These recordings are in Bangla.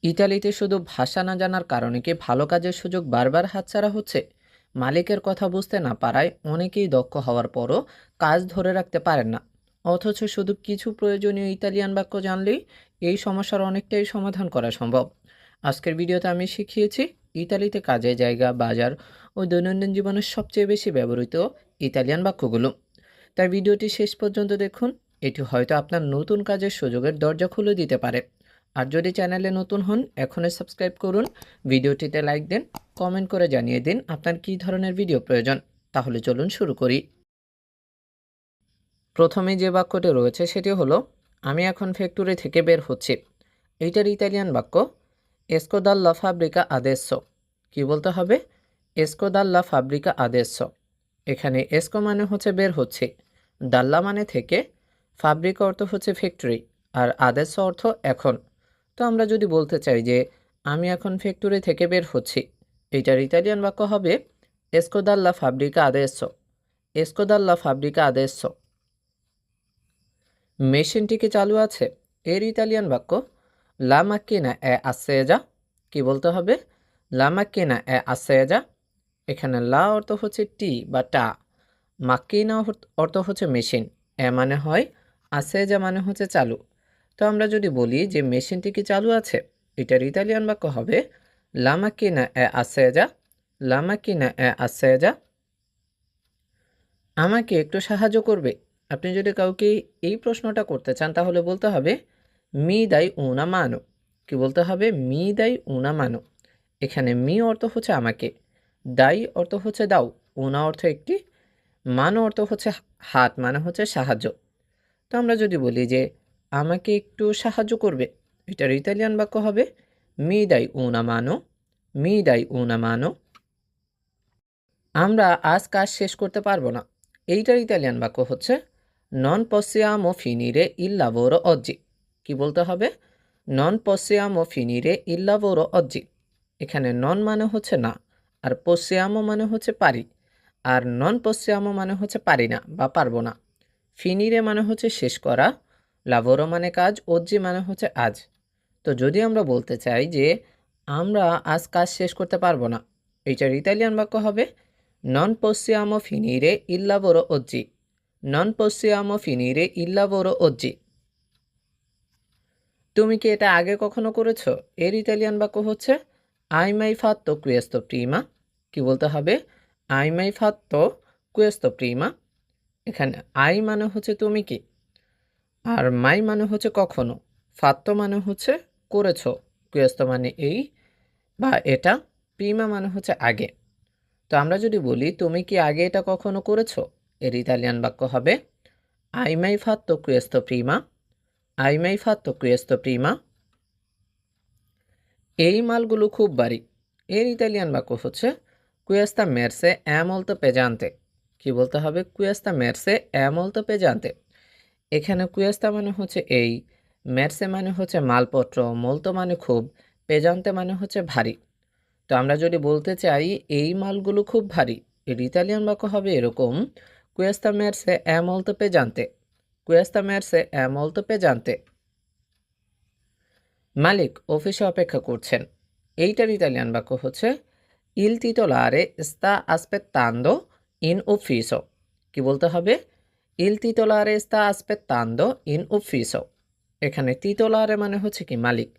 ইতালিতে শুধু ভাষা না জানার কারণে কি ভালো কাজের সুযোগ বারবার হাতছাড়া হচ্ছে? মালিকের কথা বুঝতে না পারায় অনেকেই দক্ষ হওয়ার পরও কাজ ধরে রাখতে পারেন না। অথচ শুধু কিছু প্রয়োজনীয় ইতালিয়ান বাক্য জানলেই এই সমস্যার অনেকটাই সমাধান করা সম্ভব। আজকের ভিডিওতে আমি শিখিয়েছি ইতালিতে কাজের জায়গা, বাজার ও দৈনন্দিন জীবনের সবচেয়ে বেশি ব্যবহৃত ইতালিয়ান বাক্যগুলো। তাই ভিডিওটি শেষ পর্যন্ত দেখুন। এটি হয়তো আপনার নতুন কাজের সুযোগের দরজা খুলে দিতে পারে। আর যদি চ্যানেলে নতুন হন, এখনই সাবস্ক্রাইব করুন, ভিডিওটিতে লাইক দিন, কমেন্ট করে জানিয়ে দিন আপনার কী ধরনের ভিডিও প্রয়োজন। তাহলে চলুন শুরু করি। প্রথমে যে বাক্যটি রয়েছে সেটি হলো, আমি এখন ফ্যাক্টরি থেকে বের হচ্ছি। এইটার ইতালিয়ান বাক্য এসকো দাল্লা ফাব্রিকা আদেsso। কি বলতে হবে? এসকো দাল্লা ফাব্রিকা আদেsso। এখানে এসকো মানে হচ্ছে বের হচ্ছে, দাল্লা মানে থেকে, ফাব্রিকা অর্থ হচ্ছে ফ্যাক্টরি, আর আদেsso অর্থ এখন। তো আমরা যদি বলতে চাই যে আমি এখন ফ্যাক্টরি থেকে বের হচ্ছি, এইটার ইতালিয়ান বাক্য হবে এসকো দাল্লা ফাব্রিকা আদেsso। এসকো দাল্লা ফাব্রিকা আদেsso। মেশিনটি কি চালু আছে? এর ইতালিয়ান বাক্য লা মাক্কিনা এ accesa। কি বলতে হবে? লা মাক্কিনা এ accesa। এখানে লা অর্থ হচ্ছে টি বা টা, মাক্কিনা অর্থ হচ্ছে মেশিন, এ মানে হয়, accesa মানে হচ্ছে চালু। তো আমরা যদি বলি যে মেশিনটি কি চালু আছে, এটার ইতালিয়ান বাক্য হবে লা মাক্কিনা এ accesa। লা মাক্কিনা এ accesa। আমাকে একটু সাহায্য করবে? আপনি যদি কাউকে এই প্রশ্নটা করতে চান তাহলে বলতে হবে মি দাই উনা মানো। কি বলতে হবে? মি দাই উনা মানো। এখানে মি অর্থ হচ্ছে আমাকে, দাই অর্থ হচ্ছে দাও, উনা অর্থ একটি, মানো অর্থ হচ্ছে হাত মানে হচ্ছে সাহায্য। তো আমরা যদি বলি যে আমাকে একটু সাহায্য করবে, এটার ইতালিয়ান বাক্য হবে মি দাই উনা মানো। মি দাই উনা মানো। আমরা আজ কাজ শেষ করতে পারবো না, এইটার ইতালিয়ান বাক্য হচ্ছে নন পসিয়ামো ফিনিরে ইল লাভোরো অজ্জি। কি বলতে হবে? নন পসিয়ামো ফিনিরে ইল লাভোরো অজ্জি। এখানে নন মানে হচ্ছে না, আর পসিয়ামো মানে হচ্ছে পারি, আর নন পসিয়ামো মানে হচ্ছে পারি না বা পারবো না। ফিনিরে মানে হচ্ছে শেষ করা, লাভোরো মানে কাজ, অজ্জি মানে হচ্ছে আজ। তো যদি আমরা বলতে চাই যে আমরা আজ কাজ শেষ করতে পারবো না, এইটার ইতালিয়ান বাক্য হবে নন possiamo finire il lavoro oggi। নন possiamo finire il lavoro oggi। তুমি কি এটা আগে কখনো করেছো? এর ইতালিয়ান বাক্য হচ্ছে hai mai fatto questo prima। কি বলতে হবে? hai mai fatto questo prima। এখানে আই মানে হচ্ছে তুমি কি, আর মাই মানে হচ্ছে কখনো, ফাত্তো মানে হচ্ছে করেছো, questo মানে এই বা এটা, প্রিমা মানে হচ্ছে আগে। তো আমরা যদি বলি তুমি কি আগে এটা কখনো করেছো, এর ইতালিয়ান বাক্য হবে hai mai fatto questo prima। hai mai fatto questo prima। এই মালগুলো খুব ভারী, এর ইতালিয়ান বাক্য হচ্ছে questa merce è molto pesante। কি বলতে হবে? questa merce è molto pesante। এখানে questa মানে হচ্ছে এই, merce মানে হচ্ছে মালপত্র, molto মানে খুব, pesante মানে হচ্ছে ভারী। তো আমরা যদি বলতে চাই এই মালগুলো খুব ভারী, এর ইতালিয়ান বাক্য হবে এরকম questa merce è molto pesante। questa merce è molto pesante। মালিক অফিসে অপেক্ষা করছেন, এইটার ইতালিয়ান বাক্য হচ্ছে il titolare sta aspettando in ufficio। কি বলতে হবে? il titolare sta aspettando in ufficio। এখানে titolare মানে হচ্ছে কি মালিক,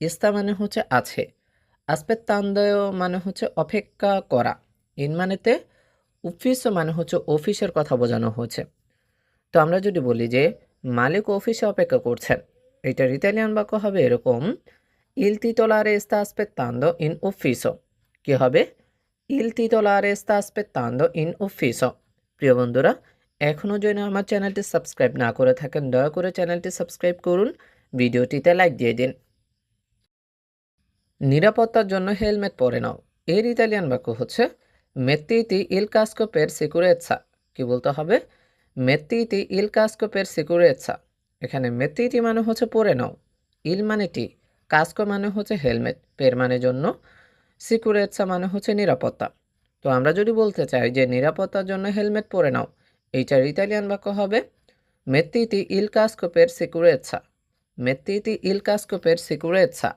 sta মানে হচ্ছে আছে, aspettando মানে হচ্ছে অপেক্ষা করা, ইন মানেতে, ufficio মানে হচ্ছে অফিসের কথা বোঝানো হয়েছে। তো আমরা যদি বলি যে মালিক অফিসে অপেক্ষা করছেন, এটার ইতালিয়ান বাক্য হবে এরকম il titolare sta aspettando in ufficio। কি হবে? il titolare sta aspettando in ufficio। প্রিয় বন্ধুরা, এখনও যদি আমার চ্যানেলটি সাবস্ক্রাইব না করে থাকেন দয়া করে চ্যানেলটি সাবস্ক্রাইব করুন, ভিডিওটিতে লাইক দিয়ে দিন। নিরাপত্তার জন্য হেলমেট পরে নাও, এর ইতালিয়ান বাক্য হচ্ছে mettiti il casco per sicurezza। কি বলতে হবে? mettiti il casco per sicurezza। এখানে mettiti মানে হচ্ছে পরে নাও, ইল মানে টি, কাস্কো মানে হচ্ছে হেলমেট, পের মানে জন্য, সিকুরেটসা মানে হচ্ছে নিরাপত্তা। তো আমরা যদি বলতে চাই যে নিরাপত্তার জন্য হেলমেট পরে নাও, এইটার ইতালিয়ান বাক্য হবে mettiti il casco per sicurezza। mettiti il casco per sicurezza।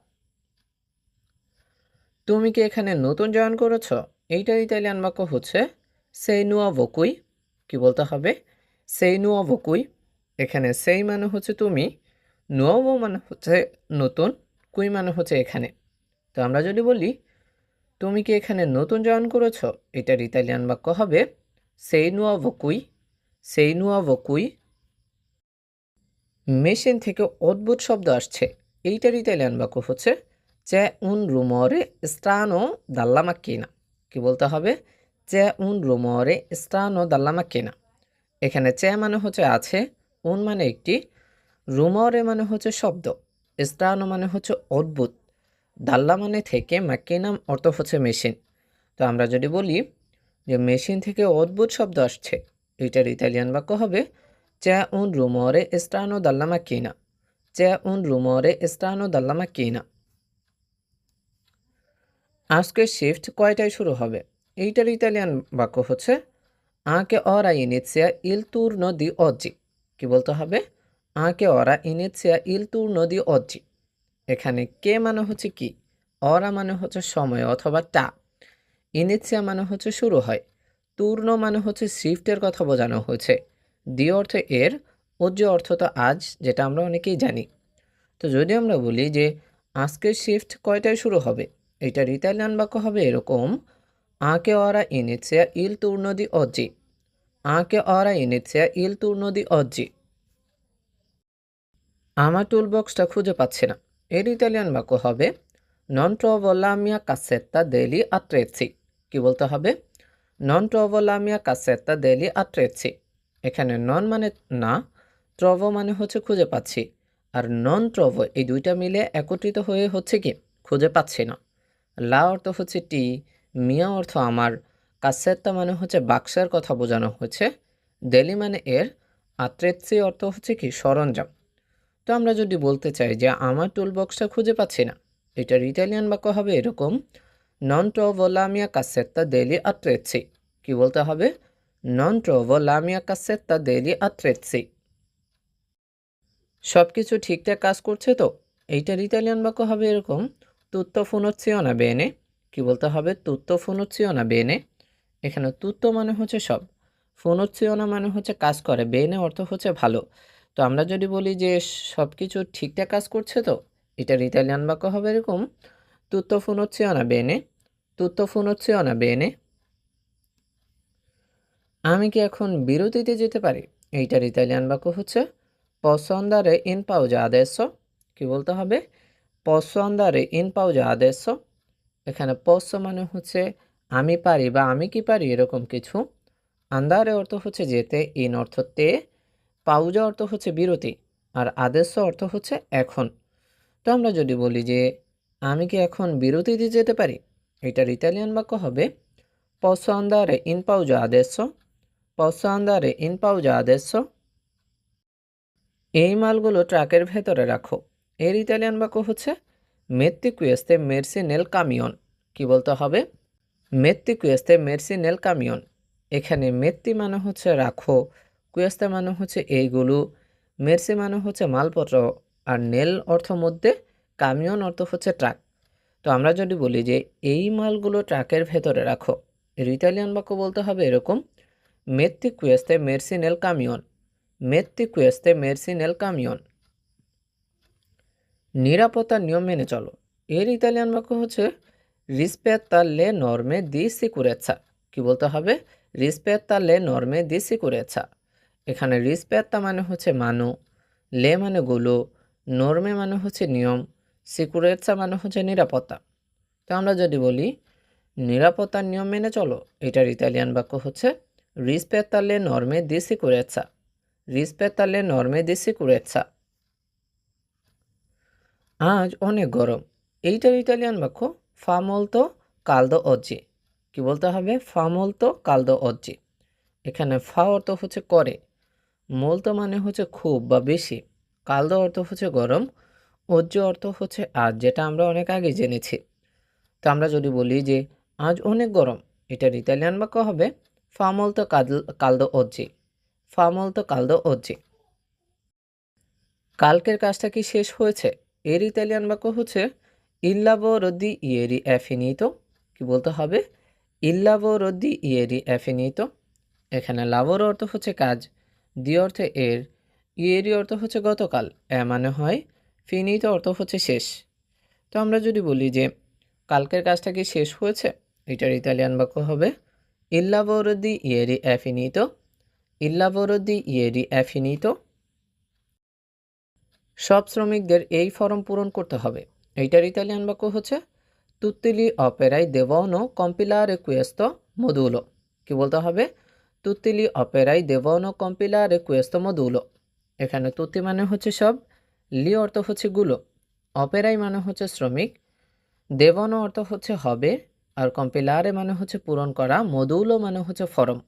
তুমি কি এখানে নতুন জয়েন করেছ? এইটার ইতালিয়ান বাক্য হচ্ছে সেই nuovo qui। কি বলতে হবে? সেই nuovo qui। এখানে সেই মানে হচ্ছে তুমি, nuovo মানে হচ্ছে নতুন, qui মানে হচ্ছে এখানে। তো আমরা যদি বলি তুমি কি এখানে নতুন জয়েন করেছ, এটার ইতালিয়ান বাক্য হবে সেই nuovo qui। সেই nuovo qui। মেশিন থেকে অদ্ভুত শব্দ আসছে, এইটার ইতালিয়ান বাক্য হচ্ছে c'è un rumore strano dalla macchina। কি বলতে হবে? c'è un rumore strano dalla macchina। এখানে c'è মানে হচ্ছে আছে, un মানে একটি, rumore মানে হচ্ছে শব্দ, strano মানে হচ্ছে অদ্ভুত, দাল্লা মানে থেকে, macchina অর্থ হচ্ছে মেশিন। তো আমরা যদি বলি যে মেশিন থেকে অদ্ভুত শব্দ আসছে, এইটার ইতালিয়ান বাক্য হবে c'è un rumore strano dalla macchina। c'è un rumore strano dalla macchina। আজকের শিফট কয়টায় শুরু হবে, এইটার ইতালিয়ান বাক্য হচ্ছে anche ora inizia il turno di oggi। কি বলতে হবে? anche ora inizia il turno di oggi। এখানে কে মানে হচ্ছে কি, অরা মানে হচ্ছে সময় অথবা টা, ইনিৎসিয়া মানে হচ্ছে শুরু হয়, তুর্ণ মানে হচ্ছে শিফটের কথা বোঝানো হয়েছে, দি অর্থ এর, ওজ্জ অর্থ তো আজ, যেটা আমরা অনেকেই জানি। তো যদি আমরা বলি যে আজকের শিফট কয়টায় শুরু হবে, এটার ইতালিয়ান বাক্য হবে এরকম আঁকে অরা ইনিৎসিয়া ইল তুর্নো দি অজ্জি। আঁকে অরা ইনিৎসিয়া ইল তুর্নো দি অজ্জি। আমার টুলবক্সটা খুঁজে পাচ্ছি না, এর ইতালিয়ান বাক্য হবে নন ট্রোভোলামিয়া কাসেত্তা দেলি আত্রেসি। কি বলতে হবে? নন ট্রোভোলামিয়া কাসেত্তা দেলি আত্রেসি। এখানে নন মানে না, ট্রভো মানে হচ্ছে খুঁজে পাচ্ছি, আর নন ট্রভো এই দুইটা মিলে একত্রিত হয়ে হচ্ছে কি খুঁজে পাচ্ছি না। লা অর্থ হচ্ছে টি, মিয়া অর্থ আমার, কাসেত্তা মানে হচ্ছে বাক্সের কথা বোঝানো হয়েছে, দেলি মানে এর, আত্রেসি অর্থ হচ্ছে কি সরঞ্জাম। তো আমরা যদি বলতে চাই যে আমার টুলবক্সটা খুঁজে পাচ্ছি না, এটার ইতালিয়ান বাক্য হবে এরকম নন ট্রোভোলামিয়া কাসেত্তা দেলি আত্রেসি। কি বলতে হবে? নন ট্রোভোলামিয়া কাসেত্তা দেলি আত্রেসি। সব কিছু ঠিকঠাক কাজ করছে তো, এইটার ইতালিয়ান বাক্য হবে এরকম তুত্তো ফুনোচ্ছিওনা বেনে। কি বলতে হবে? তুত্তো ফুনোচ্ছিওনা বেনে। এখানে তুত্তো মানে হচ্ছে সব, ফুনোচ্ছিওনা মানে হচ্ছে কাজ করে, বেনে অর্থ হচ্ছে ভালো। তো আমরা যদি বলি যে সব কিছু ঠিকঠাক কাজ করছে তো, এটার ইতালিয়ান বাক্য হবে এরকম তুত্তো ফুনোচ্ছিওনা বেনে। তুত্তো ফুনোচ্ছিওনা বেনে। আমি কি এখন বিরতিতে যেতে পারি, এইটার ইতালিয়ান বাক্য হচ্ছে posso andare in pausa adesso। কি বলতে হবে? posso andare in pausa adesso। এখানে posso মানে হচ্ছে আমি পারি বা আমি কি পারি এরকম কিছু, আন্দারে অর্থ হচ্ছে যেতে, ইন অর্থ তে, পাউজা অর্থ হচ্ছে বিরতি, আর আদেশ অর্থ হচ্ছে এখন। তো আমরা যদি বলি যে আমি কি এখন বিরতিতে যেতে পারি, এটার ইতালিয়ান বাক্য হবে posso andare in pausa adesso। posso andare in pausa adesso। এই মালগুলো ট্রাকের ভেতরে রাখো, এর ইতালিয়ান বাক্য হচ্ছে মেত্তি কুয়েস্তে মেরসি নেল কামিয়ন। কি বলতে হবে? মেত্তি কুয়েস্তে মেরসি নেল কামিয়ন। এখানে মেত্তি মানে হচ্ছে রাখো, কুয়েস্তে মানে হচ্ছে এইগুলো, মেরসি মানে হচ্ছে মালপত্র, আর নেল অর্থ মধ্যে, কামিয়ন অর্থ হচ্ছে ট্রাক। তো আমরা যদি বলি যে এই মালগুলো ট্রাকের ভেতরে রাখো, এর ইতালিয়ান বাক্য বলতে হবে এরকম মেত্তি কুয়েস্তে মেরসি নেল কামিয়ন। মেত্তি কুয়েস্তে মেরসি নেল কামিয়ন। নিরাপত্তার নিয়ম মেনে চলো, এর ইতালিয়ান বাক্য হচ্ছে রিসপেত্তা লে নর্মে দি সিকুরেচ্ছা। কি বলতে হবে? রিসপেত্তা লে নর্মে দি সিকুরেচ্ছা। এখানে রিসপেত্তা মানে হচ্ছে মানো, লে মানে গুলো, নর্মে মানে হচ্ছে নিয়ম, সিকুরেচ্ছা মানে হচ্ছে নিরাপত্তা। তো আমরা যদি বলি নিরাপত্তার নিয়ম মেনে চলো, এটার ইতালিয়ান বাক্য হচ্ছে রিসপেত্তা লে নর্মে দি সিকুরেচ্ছা। রিসপেত্তা লে নর্মে দি সিকুরেচ্ছা। আজ অনেক গরম, এইটার ইতালিয়ান বাক্য ফা মোলতো কালদো অজ্জি। কি বলতে হবে? ফা মোলতো কালদো অজ্জি। এখানে ফা অর্থ হচ্ছে করে, মোলতো মানে হচ্ছে খুব বা বেশি, কালদো অর্থ হচ্ছে গরম, অজ্জ অর্থ হচ্ছে আজ, যেটা আমরা অনেক আগে জেনেছি। তো আমরা যদি বলি যে আজ অনেক গরম, এটার ইতালিয়ান বাক্য হবে ফা মোলতো কালদো অজ্জি। ফা মোলতো কালদো অজ্জি। কালকের কাজটা কি শেষ হয়েছে, এর ইতালিয়ান বাক্য হচ্ছে Il lavoro di ieri è finito, কি বলতে হবে? Il lavoro di ieri è finito। এখানে লাভোর অর্থ হচ্ছে কাজ, দি অর্থে এর, ইয়েরি অর্থ হচ্ছে গতকাল, এ মানে হয় ফিনিতো অর্থ হচ্ছে শেষ। তো আমরা যদি বলি যে কালকের কাজটা কি শেষ হয়েছে, এটার ইতালিয়ান বাক্য হবে Il lavoro di ieri è finito। Il lavoro di ieri è finito। সব শ্রমিকদের এই ফর্ম পূরণ করতে হবে, এইটার ইতালিয়ান বাক্য হচ্ছে Tutti gli operai devono compilare questo modulo। কি বলতে হবে? Tutti gli operai devono compilare questo modulo। এখানে তুতি মানে হচ্ছে সব, লি অর্থ হচ্ছে গুলো, অপেরাই মানে হচ্ছে শ্রমিক, দেবন অর্থ হচ্ছে হবে, আর কম্পিলারে মানে হচ্ছে পূরণ করা, মদুলো মানে হচ্ছে ফরম।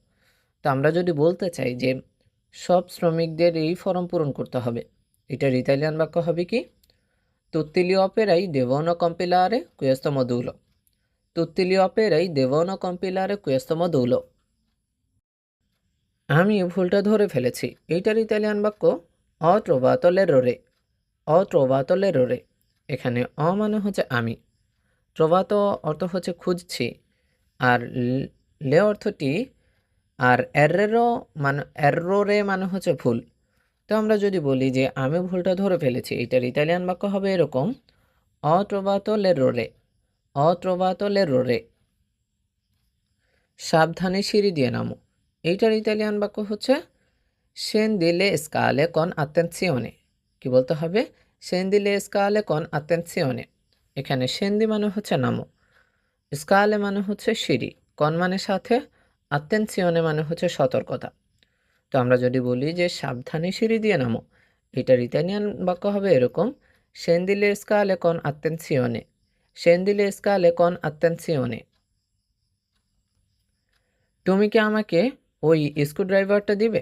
তো আমরা যদি বলতে চাই যে সব শ্রমিকদের এই ফর্ম পূরণ করতে হবে, এটার ইতালিয়ান বাক্য হবে কি? Tutti gli operai devono compilare questo modulo। Tutti gli operai devono compilare questo modulo। আমি ভুলটা ধরে ফেলেছি, এইটার ইতালিয়ান বাক্য ho trovato l'errore। ho trovato l'errore। এখানে মানে হচ্ছে আমি, trovato অর্থ হচ্ছে খুঁজছি, আর লে অর্থটি, আর errore মানে হচ্ছে ভুল। তো আমরা যদি বলি যে আমি ভুলটা ধরে ফেলেছি, এটার ইতালিয়ান বাক্য হবে এরকম ho trovato l'errore। ho trovato l'errore। সাবধানে সিঁড়ি দিয়ে নামো, এইটার ইতালিয়ান বাক্য হচ্ছে scendi le scale con attenzione। কি বলতে হবে? scendi le scale con attenzione। এখানে scendi মানে হচ্ছে নামো, স্কালে মানে হচ্ছে সিঁড়ি, কন মানে সাথে, attenzione মানে হচ্ছে সতর্কতা। তো আমরা যদি বলি যে সাবধানে সিঁড়ি দিয়ে নামো, এটার ইতালিয়ান বাক্য হবে এরকম scendi le scale con attenzione। scendi le scale con attenzione। তুমি কি আমাকে ওই স্ক্রুড্রাইভারটা দিবে,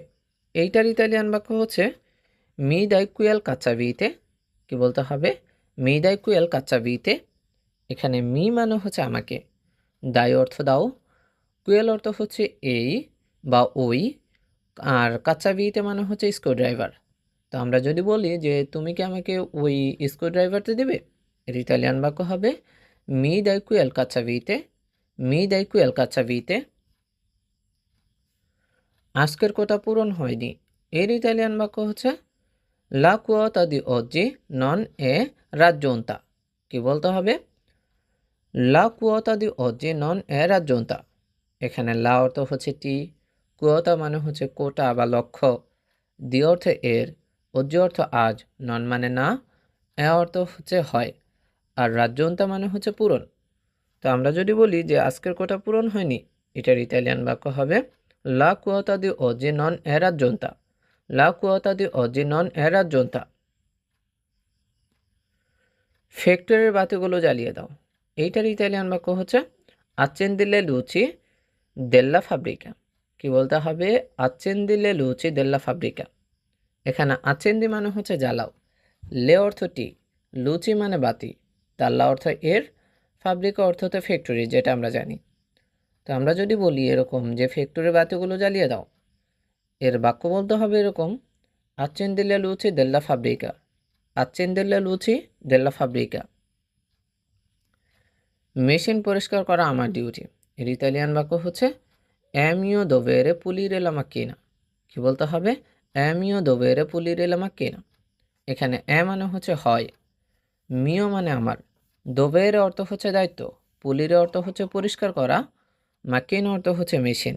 এইটার ইতালিয়ান বাক্য হচ্ছে মি দাই কুয়েল কাচ্চাভিতে। কি বলতে হবে? মি দাই কুয়েল কাচ্চাভিতে। এখানে মি মানে হচ্ছে আমাকে, দাই অর্থ দাও, কুয়েল অর্থ হচ্ছে এই বা ওই, আর কাচ্চাভিতে মানে হচ্ছে স্ক্রুড্রাইভার। তো আমরা যদি বলি যে তুমি কি আমাকে ওই স্ক্রুড্রাইভারটা দিবে, এর ইতালিয়ান বাক্য হবে মি দাই কুয়েল কাচ্চাভিতে। মি দাই কুয়েল কাচ্চাভিতে। আজকের কোটা পূরণ হয়নি, এর ইতালিয়ান বাক্য হচ্ছে লা quota di oggi non è raggiunta। কি বলতে হবে? লা quota di oggi non è raggiunta। এখানে লা অর্থ হচ্ছে টি, কুয়োতা মানে হচ্ছে কোটা বা লক্ষ্য, দি অর্থে এর, অজ্জি অর্থ আজ, নন মানে না, এ অর্থ হচ্ছে হয়, আর রাজ্যন্তা মানে হচ্ছে পূরণ। তো আমরা যদি বলি যে আজকের কোটা পূরণ হয়নি, এটার ইতালিয়ান বাক্য হবে লা quota di oggi non è raggiunta। লা quota di oggi non è raggiunta। ফ্যাক্টরির বাতিগুলো জ্বালিয়ে দাও, এইটার ইতালিয়ান বাক্য হচ্ছে accendi le luci della fabbrica। কি বলতে হবে? accendi le luci della fabbrica। এখানে accendi মানে হচ্ছে জ্বালাও, লে অর্থ টি, লুচি মানে বাতি, দাল্লা অর্থ এর, ফাব্রিকা অর্থ হচ্ছে ফ্যাক্টরি, যেটা আমরা জানি। তো আমরা যদি বলি এরকম যে ফ্যাক্টরির বাতিগুলো জ্বালিয়ে দাও, এর বাক্য বলতে হবে এরকম accendi le luci della fabbrica। accendi le luci della fabbrica। Machine পরিষ্কার করা আমার ডিউটি, এর ইতালিয়ান বাক্য হচ্ছে è mio dovere pulire la macchina। কি বলতে হবে? è mio dovere pulire la macchina। এখানে এ মানে হচ্ছে হয়, মিও মানে আমার, দোবেরে অর্থ হচ্ছে দায়িত্ব, পুলিরে অর্থ হচ্ছে পরিষ্কার করা, মাকিন অর্থ হচ্ছে মেশিন।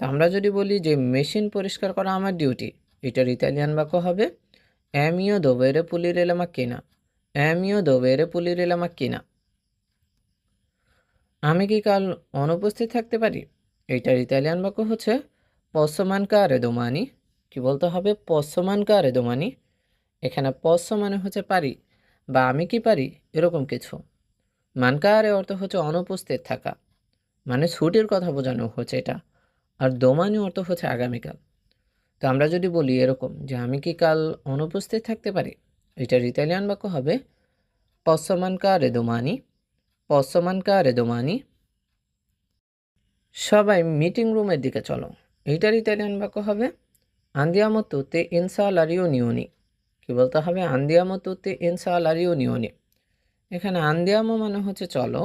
তো আমরা যদি বলি যে মেশিন পরিষ্কার করা আমার ডিউটি, এটার ইতালিয়ান বাক্য হবে è mio dovere pulire la macchina। è mio dovere pulire la macchina। আমি কি কাল অনুপস্থিত থাকতে পারি, এইটার ইতালিয়ান বাক্য হচ্ছে posso mancare domani। কি বলতে হবে? posso mancare domani। এখানে posso মানে হচ্ছে পারি বা আমি কি পারি, এরকম কিছু। মানকারে অর্থ হচ্ছে অনুপস্থিত থাকা, মানে ছুটির কথা বোঝানো হচ্ছে এটা, আর দোমানি অর্থ হচ্ছে আগামীকাল। তো আমরা যদি বলি এরকম যে আমি কি কাল অনুপস্থিত থাকতে পারি, এটার ইতালিয়ান বাক্য হবে posso mancare domani। posso mancare domani। সবাই মিটিং রুমের দিকে চলো, এইটার ইতালিয়ান বাক্য হবে andiamo tutti in sala riunioni। কি বলতে হবে? andiamo tutti in sala riunioni। এখানে আন্দিয়ামো মানে হচ্ছে চলো,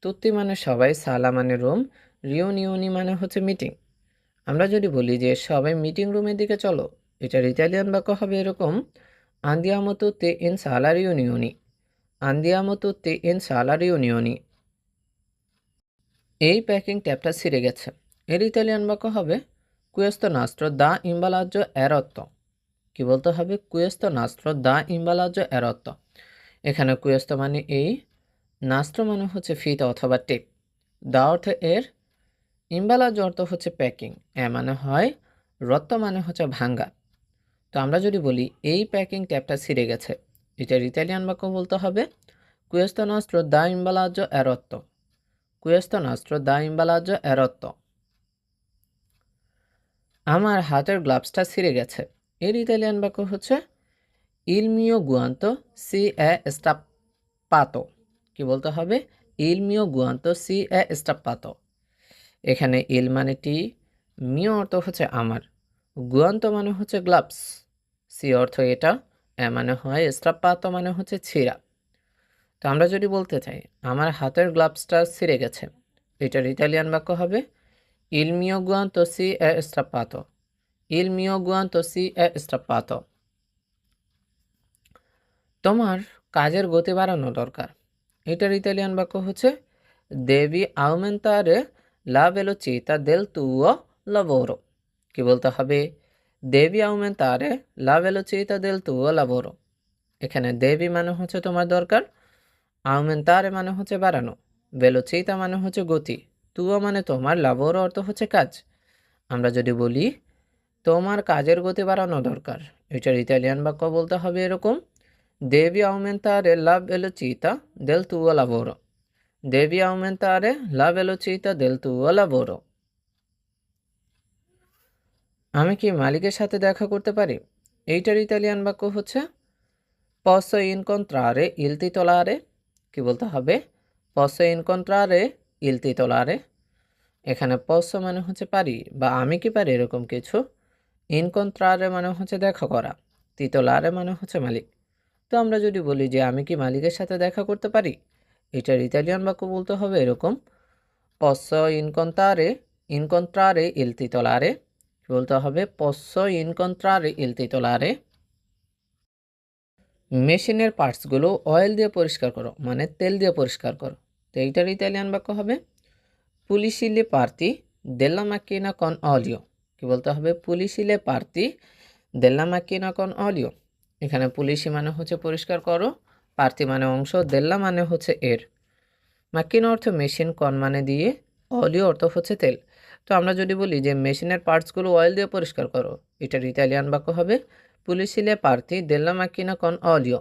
তুত্তি মানে সবাই, সালা মানে রুম, রিউনিউনি মানে হচ্ছে মিটিং। আমরা যদি বলি যে সবাই মিটিং রুমের দিকে চলো, এটার ইতালিয়ান বাক্য হবে এরকম: আন্দিয়ামো তুত্তি ইন সালা রিউনিউনি, আন্দিয়ামো তুত্তি ইন সালা রিউনিউনি। এই প্যাকিং ট্যাপটা ছিঁড়ে গেছে, এর ইতালিয়ান বাক্য হবে কুয়েস্তো নাস্ট্রো দা ইম্বালাজ্জো এরত্তো। কি বলতে হবে? কুয়েস্তো নাস্ট্রো দা ইম্বালাজ্জো এরত্তো। এখানে কুয়েস্তো মানে এই, নাস্ট্রো মানে হচ্ছে ফিতা অথবা টেপ, দা অর্থ এর, ইম্বালাজ্জো অর্থ হচ্ছে প্যাকিং, এ মানে হয়, রত্ত মানে হচ্ছে ভাঙ্গা। তো আমরা যদি বলি এই প্যাকিং ট্যাপটা ছিঁড়ে গেছে, এটার ইতালিয়ান বাক্য বলতে হবে কুয়েস্তো নাস্ট্রো দা ইম্বালাজ্জো এরত্তো, কুয়েস্তো নাস্ট্রো দা ইম্বালাজ্জো এরত্তো। আমার হাতের গ্লাভসটা ছিঁড়ে গেছে, এর ইতালিয়ান বাক্য হচ্ছে ইল মিও গুয়ান্তো সি এ স্টাপ্পাতো। কি বলতে হবে? ইল মিও গুয়ান্তো সি এ স্টাপ্পাতো। এখানে ইল মানে টি, মিও অর্থ হচ্ছে আমার, গুয়ান্তো মানে হচ্ছে গ্লাভস, সি অর্থ এটা, এ মানে হয়, স্টাপ্পাতো মানে হচ্ছে ছিঁড়া। তো আমরা যদি বলতে চাই আমার হাতের গ্লাভসটা ছিঁড়ে গেছে, এটার ইতালিয়ান বাক্য হবে ইল মিও গুয়ান্তো সি এ স্টাপ্পাতো, ইল মিও গুয়ান্তো সি এ স্টাপ্পাতো। তোমার কাজের গতি বাড়ানো দরকার, এটার ইতালিয়ান বাক্য হচ্ছে দেবি আউমেন্তারে লা ভেলোচিতা দেল তুও লাভোরো। কি বলতে হবে? দেবি আউমেন্তারে লা ভেলোচিতা দেল তুও লাভোরো। এখানে দেবি মানে হচ্ছে তোমার দরকার, আউমেন্তারে মানে হচ্ছে বাড়ানো, ভেলোচিতা মানে হচ্ছে গতি, তুও মানে তোমার, লাভোরো অর্থ হচ্ছে কাজ। আমরা যদি বলি তোমার কাজের গতি বাড়ানো দরকার, এটার ইতালিয়ান বাক্য বলতে হবে এরকম: devi aumentare la velocità del tuo lavoro, devi aumentare la velocità del tuo lavoro। আমি কি মালিকের সাথে দেখা করতে পারি, এইটার ইতালিয়ান বাক্য হচ্ছে posso incontrare il titolare। কি বলতে হবে? posso incontrare il titolare। এখানে posso মানে হচ্ছে পারি বা আমি কি পারি এরকম কিছু, incontrare মানে হচ্ছে দেখা করা, titolare মানে হচ্ছে মালিক। তো আমরা যদি বলি যে আমি কি মালিকের সাথে দেখা করতে পারি, এটার ইতালিয়ান বাক্য বলতে হবে এরকম: posso incontrare il titolare। বলতে হবে posso incontrare il titolare। মেশিনের পার্টসগুলো অয়েল দিয়ে পরিষ্কার করো, মানে তেল দিয়ে পরিষ্কার করো। তো এইটার ইতালিয়ান বাক্য হবে pulisci le parti della macchina con olio। কি বলতে হবে? pulisci le parti della macchina con olio। এখানে পুলিশি মানে হচ্ছে পরিষ্কার করো, পার্তি মানে অংশ, দেল্লা মানে হচ্ছে এর, মাকিনা অর্থ মেশিন, কন মানে দিয়ে, অলিও অর্থ হচ্ছে তেল। তো আমরা যদি বলি যে মেশিনের পার্টসগুলো অয়েল দিয়ে পরিষ্কার করো, এটার ইতালিয়ান বাক্য হবে পুলিশিলে পার্তি দেল্লা মাকিনা কন অলিও,